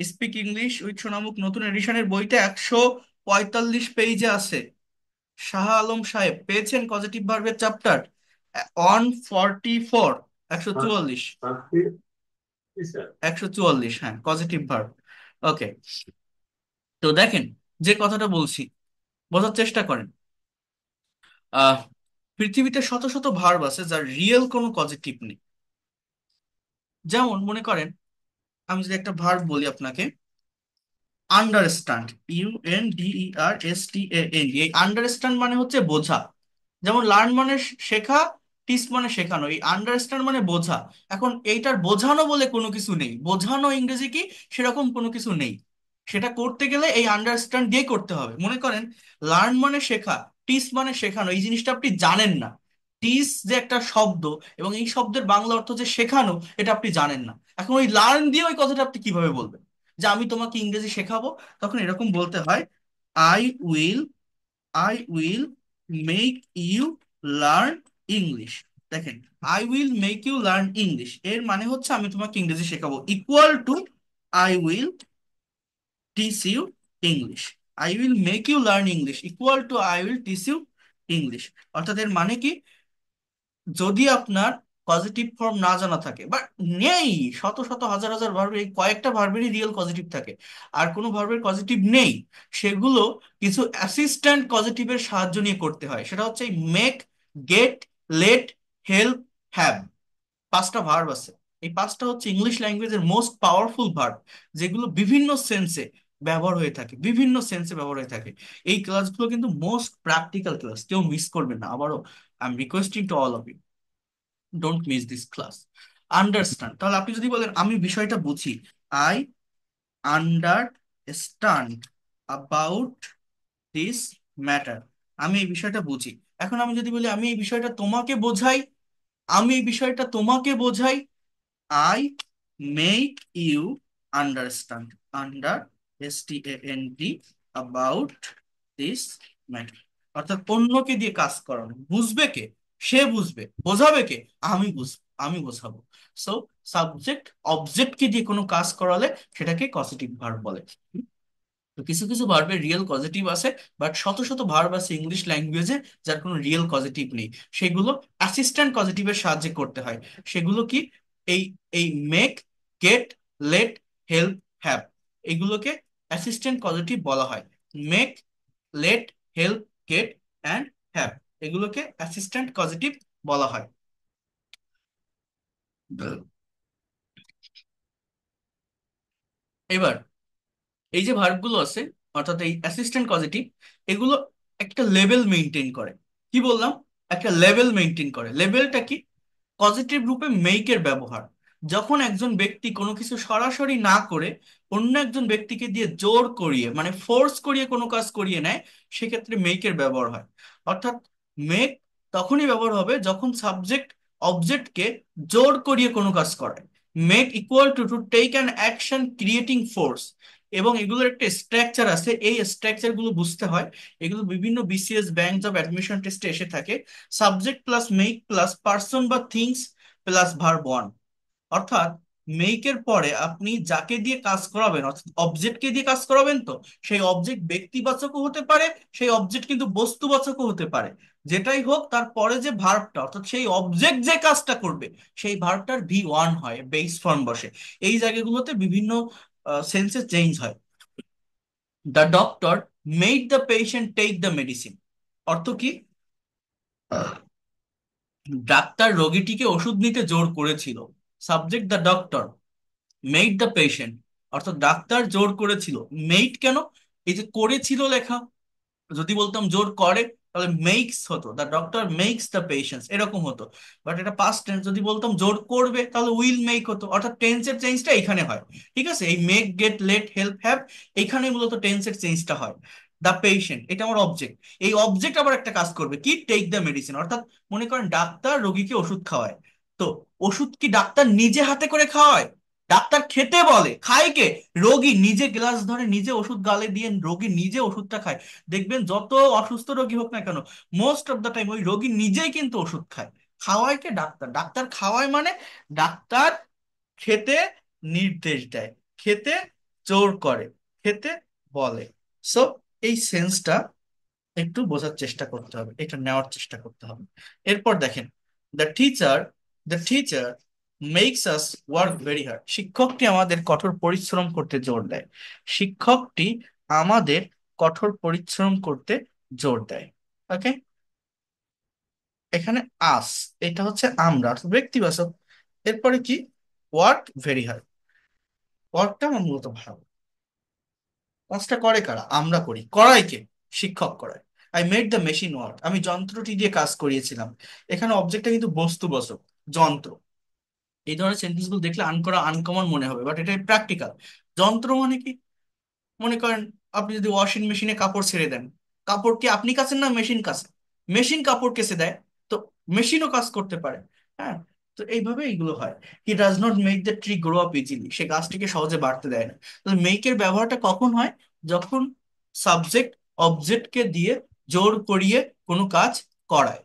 স্পিক ইংলিশ উইথ সোনামুখ নতুন এডিশনের বইতে 145 পেজে আছে। শাহ আলম সাহেব পেয়েছেন পজিটিভ ভার্বের চ্যাপ্টার 144, 144, 144, হ্যাঁ, পজিটিভ ভার্ব। ওকে, তো দেখেন, যে কথাটা বলছি বোঝার চেষ্টা করেন। আহ পৃথিবীতে শত শত ভার্ব আছে যার রিয়েল কোনো পজিটিভ নেই। যেমন মনে করেন, আমি যদি একটা ভার্ব বলি আপনাকে, আন্ডারস্ট্যান্ড, UNDERSTAND, এই আন্ডারস্ট্যান্ড মানে হচ্ছে বোঝা। যেমন লার্ন মানে শেখা, টিচ মানে শেখানো, এই আন্ডারস্ট্যান্ড মানে বোঝা। এখন এইটার বোঝানো বলে কোনো কিছু নেই, বোঝানো ইংরেজি কি সেরকম কোনো কিছু নেই। সেটা করতে গেলে এই আন্ডারস্ট্যান্ড দিয়ে করতে হবে। মনে করেন, লার্ন মানে শেখা, টিচ মানে শেখানো, এই জিনিসটা আপনি জানেন না। টিচ যে একটা শব্দ, এবং এই শব্দের বাংলা অর্থ যে শেখানো, এটা আপনি জানেন না। এখন ওই লার্ন দিয়ে ওই কথাটা আপনি কিভাবে বলবেন যে আমি তোমাকে ইংরেজি শেখাবো? তখন এরকম বলতে হয়, I will, I will make you learn English. দেখেন, I will make you learn English এর মানে হচ্ছে আমি তোমাকে ইংরেজি শেখাবো, equal to I will teach you English. I will make you learn English equal to I will teach you English. অর্থাৎ এর মানে কি, যদি আপনার পজিটিভ ফর্ম না জানা থাকে বা নেই, শত শত হাজার হাজার ভার্বের এই কয়েকটা ভার্বেরই রিয়েল পজিটিভ থাকে, আর কোনো ভার্বের পজিটিভ নেই, সেগুলো কিছু অ্যাসিস্ট্যান্ট পজিটিভের সাহায্য নিয়ে করতে হয়। সেটা হচ্ছে make, get, let, help, have. পাঁচটা ভার্ব আছে। এই পাঁচটা হচ্ছে ইংলিশ ল্যাঙ্গুয়েজের মোস্ট পাওয়ারফুল ভার্ব, যেগুলো বিভিন্ন সেন্সে ব্যবহার হয়ে থাকে, বিভিন্ন সেন্সে ব্যবহার হয়ে থাকে। এই ক্লাসগুলো কিন্তু মোস্ট প্র্যাকটিক্যাল ক্লাস, কেউ মিস করবেন না। আবারও I am requesting to all of you, don't miss this class. Understand, তাহলে আপনি যদি বলেন আমি বিষয়টা বুঝি, I understand about this matter, আমি এই বিষয়টা বুঝি। এখন আমি যদি বলি আমি এই বিষয়টা তোমাকে বোঝাই, আমি এই বিষয়টা তোমাকে বোঝাই, I make you understand, ANDERSTAND about this matter. অর্থাৎ অন্যকে দিয়ে কাজ করানো, বুঝবে কে? সে বুঝবে। বোঝাবে কে? আমি বুঝবো, আমি বোঝাবো। সো সাবজেক্ট অবজেক্টকে দিয়ে কোনো কাজ করালে সেটাকে কজেটিভ ভার্ব বলে। তো কিছু কিছু ভার্বের রিয়েল পজিটিভ আছে, বাট শত শত ভার্ব আছে ইংলিশ ল্যাঙ্গুয়েজে যার কোনো রিয়েল পজিটিভ নেই। সেগুলো অ্যাসিস্ট্যান্ট পজিটিভের সাহায্যে করতে হয়। সেগুলো কি? এই এই make, get, let, help, have, এগুলোকে অ্যাসিস্ট্যান্ট পজিটিভ বলা হয়। Make, let, help, get and have, এগুলোকে অ্যাসিস্ট্যান্ট পজিটিভ বলা হয়। এবার এই যে ভার্বগুলো আছে, অর্থাৎ এই অ্যাসিস্ট্যান্ট পজিটিভ, এগুলো একটা লেভেল মেনটেন করে। কি বললাম? একটা লেভেল মেনটেন করে। লেভেলটা কি? পজিটিভ রূপে মেইকের ব্যবহার। যখন একজন ব্যক্তি কোনো কিছু সরাসরি না করে অন্য একজন ব্যক্তিকে দিয়ে জোর করিয়ে, মানে ফোর্স করিয়ে কোনো কাজ করিয়ে নেয়, সেক্ষেত্রে মেইকের ব্যবহার হয়। অর্থাৎ মেক তখনই ব্যবহার হবে যখন সাবজেক্ট অবজেক্টকে জোর করিয়ে কোনো কাজ করে। Make equal to to take an action creating force. এবং এগুলোর একটা স্ট্রাকচার আছে, এই স্ট্রাকচার গুলো বুঝতে হয়। এগুলো বিভিন্ন BCS ব্যাংক জব অ্যাডমিশন টেস্টে এসে থাকে। Subject plus make plus person বা থিংস প্লাস ভার্ব ওয়ান। অর্থাৎ মেইকের পরে আপনি যাকে দিয়ে কাজ করাবেন, অর্থাৎ অবজেক্টকে দিয়ে কাজ করাবেন, তো সেই অবজেক্ট ব্যক্তিবাচকও হতে পারে, সেই অবজেক্ট কিন্তু বস্তুবাচকও হতে পারে। যেটাই হোক, তারপরে যে ভার্বটা, অর্থাৎ সেই অবজেক্ট যে কাজটা করবে, সেই ভার্বটার V1 হয়, বেস ফর্ম বসে। এই জায়গাগুলোতে বিভিন্ন সেন্সে চেঞ্জ হয়। The doctor made the patient take the medicine. অর্থ কি? ডাক্তার রোগীটিকে ওষুধ নিতে জোর করেছিল। Subject the doctor made the patient, অর্থাৎ ডাক্তার জোর করেছিল। মেড কেন? এই যে করেছিল লেখা, যদি বলতাম জোর করে তাহলে মেক্স হতো, the doctor makes the patients, এরকম হতো। বাট এটা পাস্ট টেন্স, যদি বলতাম জোর করবে তাহলে উইল মেক হতো, অর্থাৎ টেন্সের চেঞ্জটা এখানে হয়। ঠিক আছে, এই make, get, let, help, have, এখানে মূলত টেন্সের চেঞ্জটা হয়। দ্য পেশেন্ট এটা আমার অবজেক্ট, এই অবজেক্ট আবার একটা কাজ করবে কি, টেক দ্য মেডিসিন, অর্থাৎ মনে করেন ডাক্তার রোগীকে ওষুধ খাওয়ায়। তো ওষুধ কি ডাক্তার নিজে হাতে করে খাওয়ায়? ডাক্তার খেতে বলে, খায় কে? রোগী নিজে গ্লাস ধরে নিজে ওষুধ গালে দিয়ে রোগী নিজে ওষুধটা খায়। দেখবেন যত অসুস্থ রোগী হোক না কেন, মোস্ট অফ দ্য টাইম ওই রোগী নিজেই কিন্তু ওষুধ খায়। খাওয়ায় কে? ডাক্তার। ডাক্তার খাওয়ায় মানে ডাক্তার খেতে নির্দেশ দেয়, খেতে জোর করে, খেতে বলে। সো এই সেন্সটা একটু বোঝার চেষ্টা করতে হবে, এটা নেওয়ার চেষ্টা করতে হবে। এরপর দেখেন, the teacher the teacher makes us work very hard, শিক্ষকটি আমাদের কঠোর পরিশ্রম করতে জোর দেয়। শিক্ষকটি আমাদের কঠোর পরিশ্রম করতে জোর দেয়। ওকে, এখানে আস, এটা হচ্ছে আমরা, অর্থাৎ ব্যক্তিবাচক। এরপরে কি, ওয়ার্ক ভেরি হার্ড, ওয়ার্কটা আমার মূলত ভালো। কাজটা করে কারা? আমরা করি। করাই কে? শিক্ষক করায়। I made the machine work, আমি যন্ত্রটি দিয়ে কাজ করিয়েছিলাম। এখানে অবজেক্টটা কিন্তু বস্তুবাচক, যন্ত্র। এই ধরনের সেন্টেন্স গুলো দেখলে আনকমন মনে হবে, বাট এটা প্র্যাকটিক্যাল। যন্ত্র মানে কি? মনে করেন আপনি যদি ওয়াশিং মেশিনে কাপড় ছেড়ে দেন, কাপড় কি আপনি কাচেন না মেশিন কাচে? মেশিন কাপড় কেচে দেয়। তো মেশিনও কাজ করতে পারে। হ্যাঁ, তো এইভাবে এইগুলো হয়। He does not make the tree grow up easily, সে গাছটিকে সহজে বাড়তে দেয় না। তো মেকের ব্যবহারটা কখন হয়? যখন সাবজেক্ট অবজেক্টকে দিয়ে জোর করিয়ে কোনো কাজ করায়।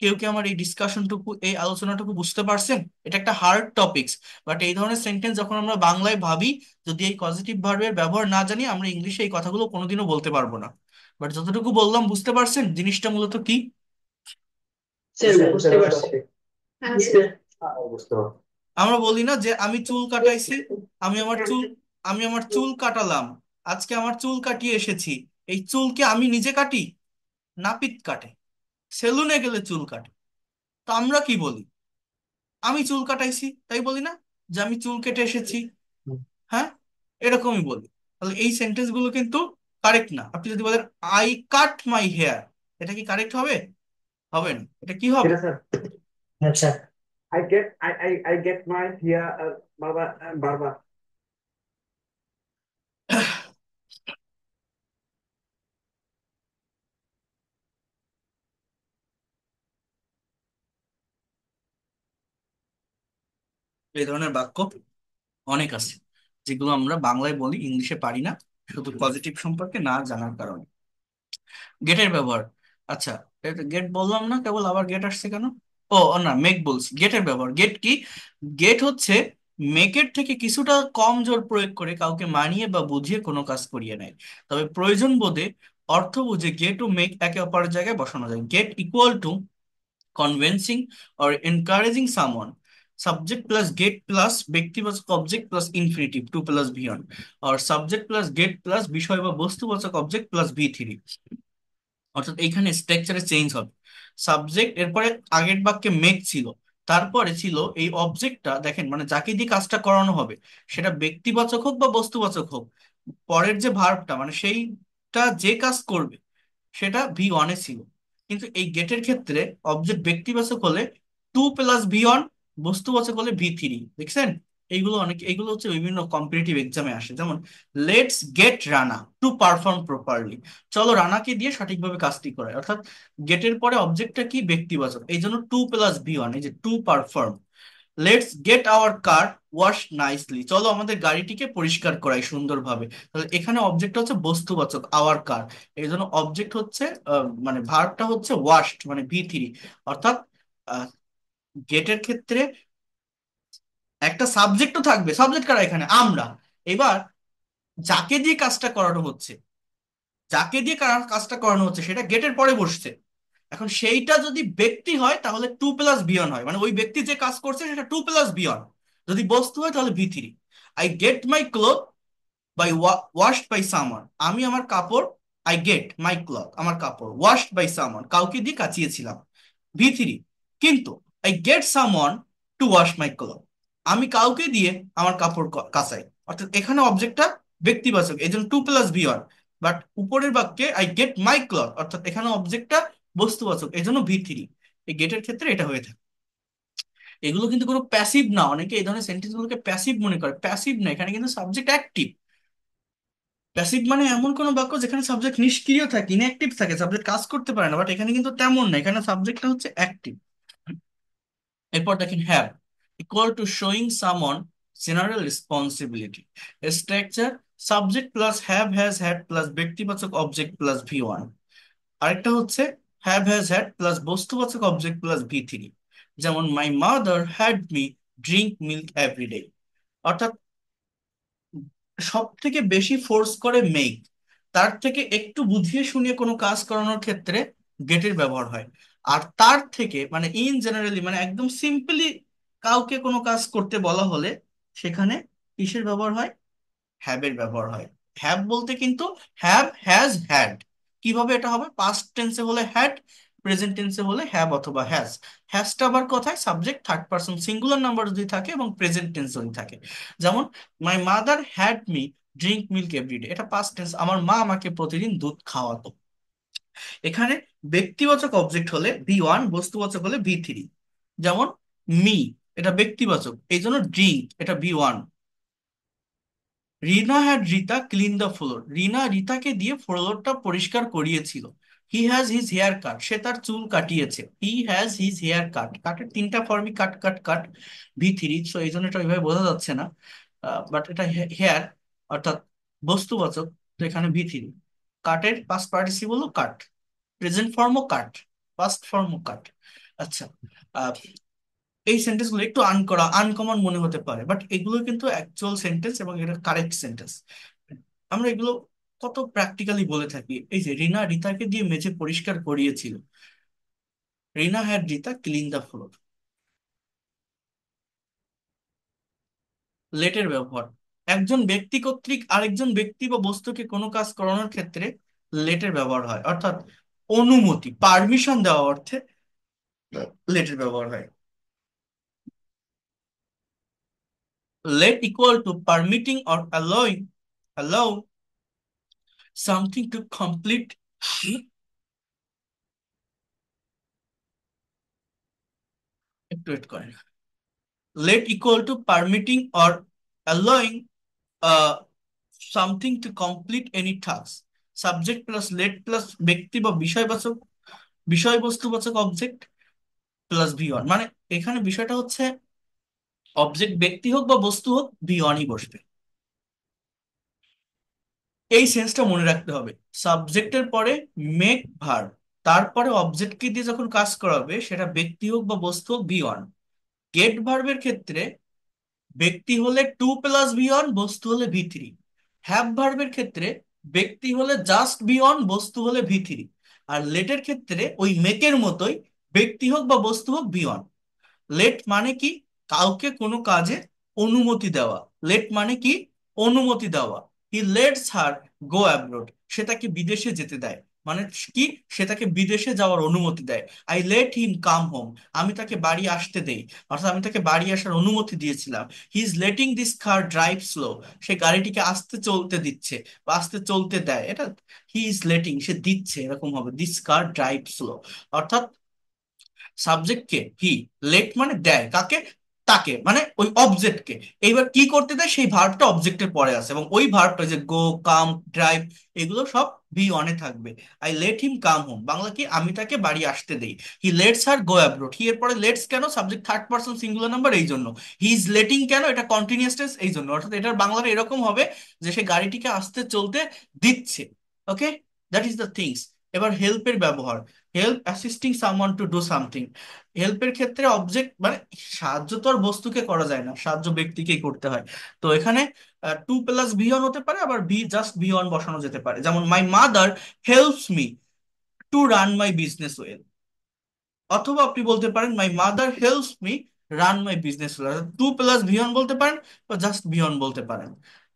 কেউ কি আমার এই ডিসকাশনটুকু, এই আলোচনাটুকু বুঝতে পারছেন? এটা একটা হার্ড টপিকস, বাট এই ধরনের সেন্টেন্স যখন আমরা বাংলায় ভাবি, যদি এই পজিটিভ ভার্বের ব্যবহার না জানি, আমরা ইংলিশে এই কথাগুলো কোনোদিনও বলতে পারবো না। বাট যতটুকু বললাম, বুঝতে পারছেন জিনিসটা মূলত কি? স্যার বুঝতে পারছি। হ্যাঁ স্যার। বুঝতে পারছি। আমরা বলি না যে আমি চুল কাটাইছি, আমি আমার চুল আমি আমার চুল কাটালাম, আজকে আমার চুল কাটিয়ে এসেছি। এই চুল কি আমি নিজে কাটি? নাপিত কাটে, সেলুনে গেলে চুল কাটে। তো আমরা কি বলি? আমি চুল কাটাইছি, তাই বলি না যে আমি চুল কেটে এসেছি? হ্যাঁ, এরকমই বলি। তাহলে এই সেন্টেন্স গুলো কিন্তু কারেক্ট না। আপনি যদি বলেন আই কাট মাই হেয়ার, এটা কি কারেক্ট হবে? হবে না। এটা কি হবে? ঠিক আছে স্যার। আচ্ছা। I get my here barber. এই ধরনের বাক্য অনেক আছে, যেগুলো আমরা বাংলায় বলি, ইংলিশে পারি না, শুধু পজিটিভ সম্পর্কে না জানার কারণে। গেটের ব্যবহার, আচ্ছা, গেট বললাম না, কেবল আবার গেট আসছে কেন? ও ও না, মেক বলছি। গেটের ব্যবহার, গেট কি? গেট হচ্ছে মেকের থেকে কিছুটা কম জোর প্রয়োগ করে কাউকে মানিয়ে বা বুঝিয়ে কোনো কাজ করিয়ে নেয়। তবে প্রয়োজন বোধে অর্থ বুঝে গেট ও মেক একে অপরের জায়গায় বসানো যায়। Get equal to convincing or encouraging someone, subject plus get plus ব্যক্তিবাচক object plus infinitive to plus V one, আর সাবজেক্ট প্লাস গেট প্লাস বিষয় বা বস্তুবাচক অবজেক্ট প্লাস ভি থ্রি। অর্থাৎ এইখানে স্ট্রাকচারে চেঞ্জ হবে। সাবজেক্ট, এরপরে আগের বাক্যে মেক ছিল, তারপরে ছিল এই অবজেক্টটা। দেখেন, মানে যাকে দিয়ে কাজটা করানো হবে, সেটা ব্যক্তিবাচক হোক বা বস্তুবাচক হোক, পরের যে ভার্বটা মানে সেইটা যে কাজ করবে সেটা ভি ওয়ানে ছিল। কিন্তু এই গেটের ক্ষেত্রে অবজেক্ট ব্যক্তিবাচক হলে টু প্লাস ভি ওয়ান, বস্তুবাচক হলে ভি থ্রি। দেখছেন, এইগুলো হচ্ছে বিভিন্ন কম্পিটিটিভ এক্সামে আসে। যেমন let's get Rana to perform properly, চলো রানাকে দিয়ে সঠিকভাবে কাজটি করায়। অর্থাৎ গেটের পরে অবজেক্টটা কি, ব্যক্তিবাচক, এই জন্য টু প্লাস ভি ওয়ান, এই যে to perform. Let's get our car wash nicely, চলো আমাদের গাড়িটিকে পরিষ্কার করাই সুন্দরভাবে। তাহলে এখানে অবজেক্ট হচ্ছে বস্তুবাচক, আওয়ার কার। এই জন্য অবজেক্ট হচ্ছে মানে ভার্বটা হচ্ছে ওয়াশড, মানে ভি থ্রি। অর্থাৎ গেটের ক্ষেত্রে একটা সাবজেক্টও থাকবে, সাবজেক্ট কারা এখানে? আমরা। এবার যাকে দিয়ে কাজটা করানো হচ্ছে, কাজটা করানো হচ্ছে সেটা গেটের পরে বসছে। এখন সেইটা যদি ব্যক্তি হয় তাহলে টু প্লাস বিয়ন হয়, মানে ওই ব্যক্তি যে কাজ করছে সেটা টু প্লাস বিয়ন। যদি বস্তু হয় তাহলে V three. I get my cloth by washed by someone, আমি আমার কাপড়, আই গেট মাই ক্লথ আমার কাপড় ওয়াশড বাই সামওয়ান কাউকে দিয়ে কাচিয়েছিলাম, ভি থ্রি। কিন্তু I get someone to wash my cloth. আমি কাউকে দিয়ে আমার কাপড় কাচাই। অর্থাৎ এখানে অবজেক্টটা ব্যক্তিবাচক, এই জন্য to plus V one. But উপরের বাক্যে আই গেট মাই ক্লথ, অর্থাৎ এখানে অবজেক্টটা বস্তুবাচক, এই জন্য ভি থ্রি। এই গেটের ক্ষেত্রে এটা হয়ে থাকে। এগুলো কিন্তু কোনো প্যাসিভ না, অনেকে এই ধরনের সেন্টেন্স গুলোকে প্যাসিভ মনে করে, প্যাসিভ না, এখানে কিন্তু সাবজেক্ট অ্যাক্টিভ। প্যাসিভ মানে এমন কোনো বাক্য যেখানে সাবজেক্ট নিষ্ক্রিয় থাকে, ইনঅ্যাক্টিভ থাকে, সাবজেক্ট কাজ করতে পারে না, বাট এখানে কিন্তু তেমন না, এখানে সাবজেক্টটা হচ্ছে অ্যাক্টিভ। এরপর দেখেন have equal to showing someone general responsibility. Structure subject plus have has had plus ব্যক্তিবাচক অবজেক্ট প্লাস ভি ওয়ান। আরেকটা হচ্ছে হ্যাভ হ্যাজ হ্যাড প্লাস বস্তুবাচক অবজেক্ট প্লাস ভি থ্রি। যেমন my mother had me drink milk everyday. অর্থাৎ সব থেকে বেশি force করে মেক, তার থেকে একটু বুঝিয়ে শুনিয়ে কোনো কাজ করানোর ক্ষেত্রে গেটের ব্যবহার হয়। আর তার থেকে মানে ইন জেনারেলি মানে একদম সিম্পলি কাউকে কোনো কাজ করতে বলা হলে সেখানে কিসের ব্যবহার হয়? হ্যাবের ব্যবহার হয়। হ্যাভ বলতে কিন্তু হ্যাভ হ্যাজ হ্যাড। কিভাবে এটা হবে? পাস্ট টেন্সে হলে হ্যাড, প্রেজেন্ট টেন্সে হলে হ্যাভ অথবা হ্যাজ। হ্যাজটা আবার কথায় subject third person singular number যদি থাকে এবং প্রেজেন্ট টেন্স যদি থাকে। যেমন my mother had me drink milk everyday, এটা পাস্ট টেন্স, আমার মা আমাকে প্রতিদিন দুধ খাওয়াতো। এখানে ব্যক্তিবাচক অবজেক্ট হলে ভি ওয়ান, বস্তুবাচক হলে ভি থ্রি। যেমন মি, এটা ব্যক্তিবাচক, এই জন্য ড্রিঙ্ক, এটা V one. Rina had Rita clean the floor, Rina রিতাকে দিয়ে ফ্লোরটা পরিষ্কার করিয়েছিল। He has his hair cut, সে তার চুল কাটিয়েছে। He has his hair cut, কাটের তিনটা ফর্মই cut cut cut, V three, so এই জন্য এটা ওইভাবে বোঝা যাচ্ছে না। বাট এটা হেয়ার অর্থাৎ বস্তুবাচক, তো এখানে ভি থ্রি। কাটের পাস্ট পার্টিসিপলও কাট, প্রেজেন্ট ফর্মও কাট, পাস্ট ফর্মও কাট। আচ্ছা, এই সেন্টেন্স গুলো একটু আনকমন মনে হতে পারে, বাট এগুলো কিন্তু অ্যাকচুয়াল সেন্টেন্স এবং এটা কারেক্ট সেন্টেন্স। আমরা এগুলো কত প্র্যাকটিক্যালি বলে থাকি। এই যে রিনা রিতাকে দিয়ে মেঝে পরিষ্কার করিয়েছিল, Rina had Rita clean the floor. লেটের ব্যবহার একজন ব্যক্তি কর্তৃক আরেকজন ব্যক্তি বা বস্তুকে কোনো কাজ করানোর ক্ষেত্রে লেটের ব্যবহার হয়, অর্থাৎ অনুমতি, পারমিশন দেওয়া অর্থে লেটের ব্যবহার হয়। Let equal to permitting or allow something to complete. একটু ওয়েট করেন। Let equal to permitting or allowing something to complete any task. Subject plus let plus ব্যক্তি বা বিষয়বাচক, বিষয়বস্তুবাচক অবজেক্ট প্লাস ভি ওয়ান। মানে এখানে বিষয়টা হচ্ছে অবজেক্ট ব্যক্তি হোক বা বস্তু হোক, ভি ওয়ানই বসবে। এই সেন্সটা মনে রাখতে হবে। সাবজেক্টের পরে মেক ভার্ব, তারপরে অবজেক্টকে দিয়ে যখন কাজ করাবে সেটা ব্যক্তি হোক বা বস্তু হোক, ভি ওয়ান। গেট ভার্বের ক্ষেত্রে ব্যক্তি হলে টু প্লাস ভি ওয়ান, বস্তু হলে ভি থ্রি। হ্যাভ ভার্বের ক্ষেত্রে ব্যক্তি হলে জাস্ট ভি ওয়ান, বস্তু হলে ভি থ্রি। আর লেটের ক্ষেত্রে ওই মেকের মতোই ব্যক্তি হোক বা বস্তু হোক, ভি ওয়ান। লেট মানে কি? কাউকে কোনো কাজে অনুমতি দেওয়া। লেট মানে কি? অনুমতি দেওয়া। হি লেটস হার গো অ্যাব্রোড, সে তাকে বিদেশে যেতে দেয়। মানে কি? সে তাকে বিদেশে যাওয়ার অনুমতি দেয়। I let him come home, আমি তাকে বাড়ি আসতে দেই, অর্থাৎ আমি তাকে বাড়ি আসার অনুমতি দিয়েছিলাম। He is letting this car drive slow, সে গাড়িটিকে আস্তে চলতে দিচ্ছে বা আস্তে চলতে দেয়। এটা হি ইজ লেটিং, সে দিচ্ছে, এরকম হবে দিস কার ড্রাইভ স্লো। অর্থাৎ সাবজেক্টকে হি, লেট মানে দেয় কাকে? তাকে, মানে ওই অবজেক্টকে। এইবার কি করতে দেয়? সেই ভার্বটা অবজেক্টের পরে আছে এবং ওই ভার্বটা যে গো, কাম, ড্রাইভ, এগুলো সব ভি ওয়ানে থাকবে। I let him come home, Bangla কি? আমি তাকে বাড়ি আসতে দেই। হি লেটস হার গো অ্যাব্রোড, হি এর পরে লেটস কেন? Subject third person singular number, এই জন্য। হি ইজ লেটিং কেন? এটা কন্টিনিউয়াস টেন্স, এই জন্য। অর্থাৎ এটার বাংলাটা এরকম হবে যে সে গাড়িটিকে আস্তে চলতে দিচ্ছে। Okay, that is the things. এবার হেল্পের ব্যবহার। Help assisting someone to do something. হেল্পের ক্ষেত্রে অবজেক্ট মানে সাহায্য তো আর বস্তুকে করা যায় না, সাহায্য ব্যক্তিকেই করতে হয়। তো এখানে টু প্লাস ভি ওয়ান হতে পারে, আবার ভি জাস্ট ভি ওয়ান বসানো যেতে পারে। যেমন my mother helps me to run my business well. অথবা আপনি বলতে পারেন my mother helps me run my business well. To plus V one বলতে পারেন বা জাস্ট ভি ওয়ান বলতে পারেন।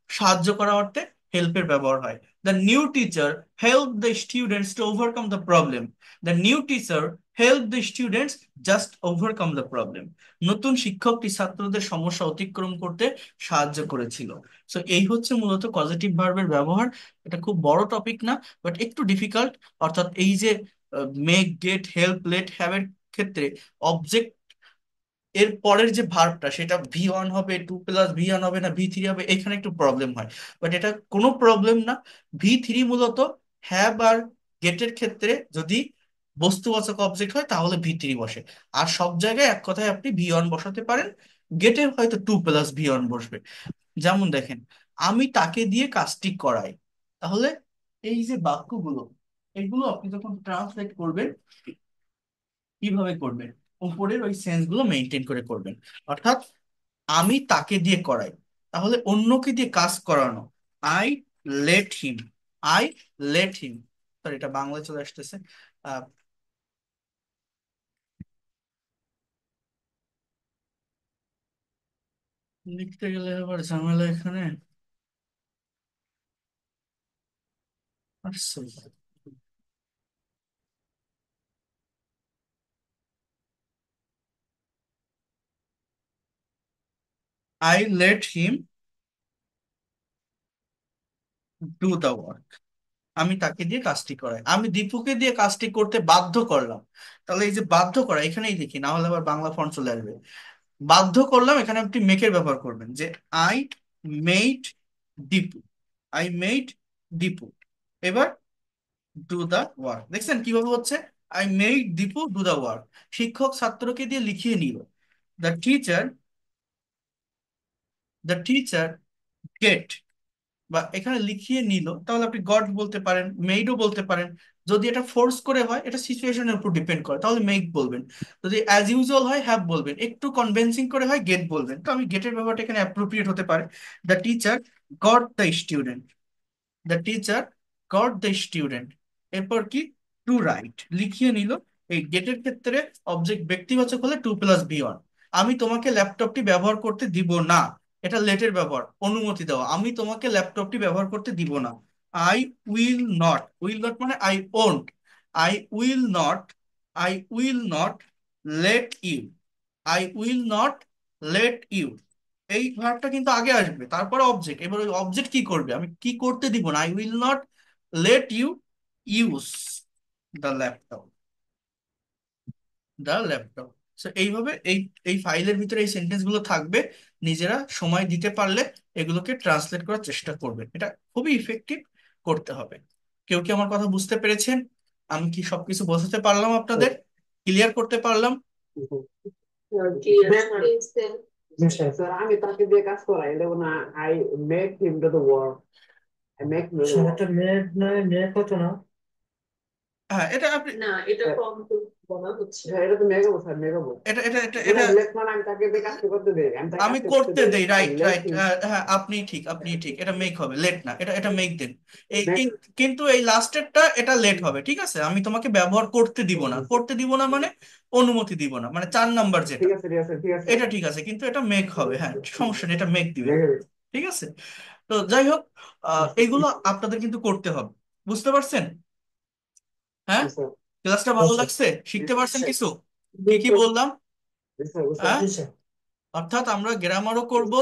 সাহায্য করা অর্থে হেল্পের ব্যবহার হয়। The new teacher help the students to overcome the problem. The new teacher help the students just overcome the problem. নতুন শিক্ষকটি ছাত্রদের সমস্যা অতিক্রম করতে সাহায্য করেছিল। সো এই হচ্ছে মূলত পজিটিভ ভার্বের ব্যবহার। এটা খুব বড় টপিক না, বাট একটু ডিফিকাল্ট। অর্থাৎ এই যে make, get, help, let, have এর ক্ষেত্রে অবজেক্ট এর পরের যে ভার্বটা সেটা ভি ওয়ান হবে, টু প্লাস ভি ওয়ান হবে না ভি থ্রি হবে, এখানে একটু প্রবলেম হয়। বাট এটা কোনো প্রবলেম না। ভি থ্রি মূলত হ্যাভ আর গেটের ক্ষেত্রে যদি বস্তুবাচক অবজেক্ট হয় তাহলে ভি থ্রি বসে। আর সব জায়গায় এক কথায় আপনি ভি ওয়ান বসাতে পারেন। গেটে হয়তো টু প্লাস ভি ওয়ান বসবে। যেমন দেখেন, আমি তাকে দিয়ে কাজটি করাই। তাহলে এই যে বাক্যগুলো, এগুলো আপনি যখন ট্রান্সলেট করবেন কিভাবে করবেন? উপরের ওই সেন্স গুলো মেনটেন করে করবেন। অর্থাৎ আমি তাকে দিয়ে করাই, তাহলে অন্যকে দিয়ে কাজ করানো। I let him. I let him. Sorry, এটা বাংলায় চলে আসতেছে। আহ, লিখতে গেলে আবার ঝামেলা এখানে। I let him do the work. আমি তাকে দিয়ে কাজটি করাই, আমি দীপুকে দিয়ে কাজটি করতে বাধ্য করলাম। তাহলে এই যে বাধ্য করা এখানেই দেখি, না হলে আবার বাংলা ফন্ট চলে আসবে। বাধ্য করলাম, এখানে আপনি মেকের ব্যবহার করবেন, যে I made Dipu. I made Dipu. এবার ডু দা ওয়ার্ক, দেখছেন কিভাবে হচ্ছে? I made Dipu do the work. শিক্ষক ছাত্রকে দিয়ে লিখিয়ে নিল। The teacher, the teacher get, বা এখানে লিখিয়ে নিল, তাহলে আপনি গড বলতে পারেন, মেইডও বলতে পারেন। যদি এটা ফোর্স করে হয়, এটা সিচুয়েশনের উপর ডিপেন্ড করে, তাহলে মেক বলবেন। যদি অ্যাজ ইউজুয়াল হয় হ্যাভ বলবেন, একটু কনভিন্সিং করে হয় গেট বলবেন। তো আমি গেটের ব্যাপারটা এখানে অ্যাপ্রোপ্রিয়েট হতে পারে। The teacher got the student. The teacher got the student. এরপর কি? টু রাইট, লিখিয়ে নিল। এই গেটের ক্ষেত্রে অবজেক্ট ব্যক্তিবাচক হলে টু প্লাস ভি ওয়ান। আমি তোমাকে ল্যাপটপটি ব্যবহার করতে দিব না। এটা লেটের ব্যবহার, অনুমতি দেওয়া। আমি তোমাকে ল্যাপটপটি ব্যবহার করতে দিব না। I will not. Will not মানে I won't. I will not. I will not let you. I will not let you. এই ভার্বটা কিন্তু আগে আসবে, তারপরে অবজেক্ট। এবার ওই অবজেক্ট কি করবে? আমি কি করতে দিব না? I will not let you use the laptop. The laptop. So এইভাবে এই এই ফাইলের ভিতরে এই সেন্টেন্স গুলো থাকবে। নিজেরা সময় দিতে পারলে এগুলোকে ট্রান্সলেট করার চেষ্টা করবেন। এটা খুবই ইফেক্টিভ, করতে হবে। কেউ কি আমার কথা বুঝতে পেরেছেন? আমি কি সবকিছু বোঝাতে পারলাম আপনাদের? ক্লিয়ার করতে পারলাম? স্যার আমি তাকে দিয়ে কাজ করাই দেবো না। I make him do the work. I make সেটা মেক নয়, মেক হতো না। হ্যাঁ, এটা আপনি, না, এটা কম বলা হচ্ছে। হ্যাঁ, এটা তো মেগাবো স্যার, মেগাবো। এটা লেট মানে আমি তাকে দিয়ে কাজ করতে দেই, আমি তাকে আমি কাজ করতে করতে দেই। দেই, আই রাইট লেট রাইট। হিম হ্যাঁ, আপনি ঠিক, আপনি ঠিক। এটা মেক হবে, লেট না। এটা এটা মেক দেন। এই মেক। কিন্তু এই লাস্টেরটা এটা লেট হবে, ঠিক আছে? আমি তোমাকে ব্যবহার করতে দিব না। করতে দিব না মানে অনুমতি দিব না, মানে 4 নাম্বার যেটা, ঠিক আছে, ঠিক আছে, ঠিক আছে। এটা ঠিক আছে। কিন্তু এটা মেক হবে, হ্যাঁ, সমস্যা নেই, এটা মেক দিবেন। মেগাবো। ঠিক আছে। তো যাই হোক, এগুলো আপনাদের কিন্তু করতে হবে। বুঝতে পারছেন? হ্যাঁ, জি স্যার। ক্লাসটা ভালো লাগছে? শিখতে পারছেন কিছু? কি কি বললাম? জি স্যার, জি হ্যাঁ, স্যার। অর্থাৎ আমরা গ্রামারও করব,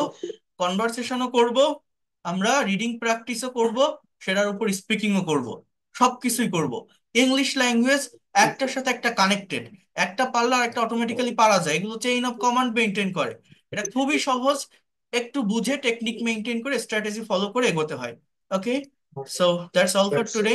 কনভারসেশনও করব, আমরা রিডিং প্র্যাকটিসও করব, সেটার উপর স্পিকিংও করব। সবকিছুই করব। ইংলিশ ল্যাঙ্গুয়েজ একটার সাথে একটা কানেক্টেড। একটা পারলে আর একটা অটোমেটিক্যালি পারা যায়, এগুলো চেইন অফ কমান্ড মেনটেন করে। এটা খুবই সহজ। একটু বুঝে টেকনিক মেনটেন করে স্ট্র্যাটেজি ফলো করে এগোতে হয়। Okay, so that's all for today.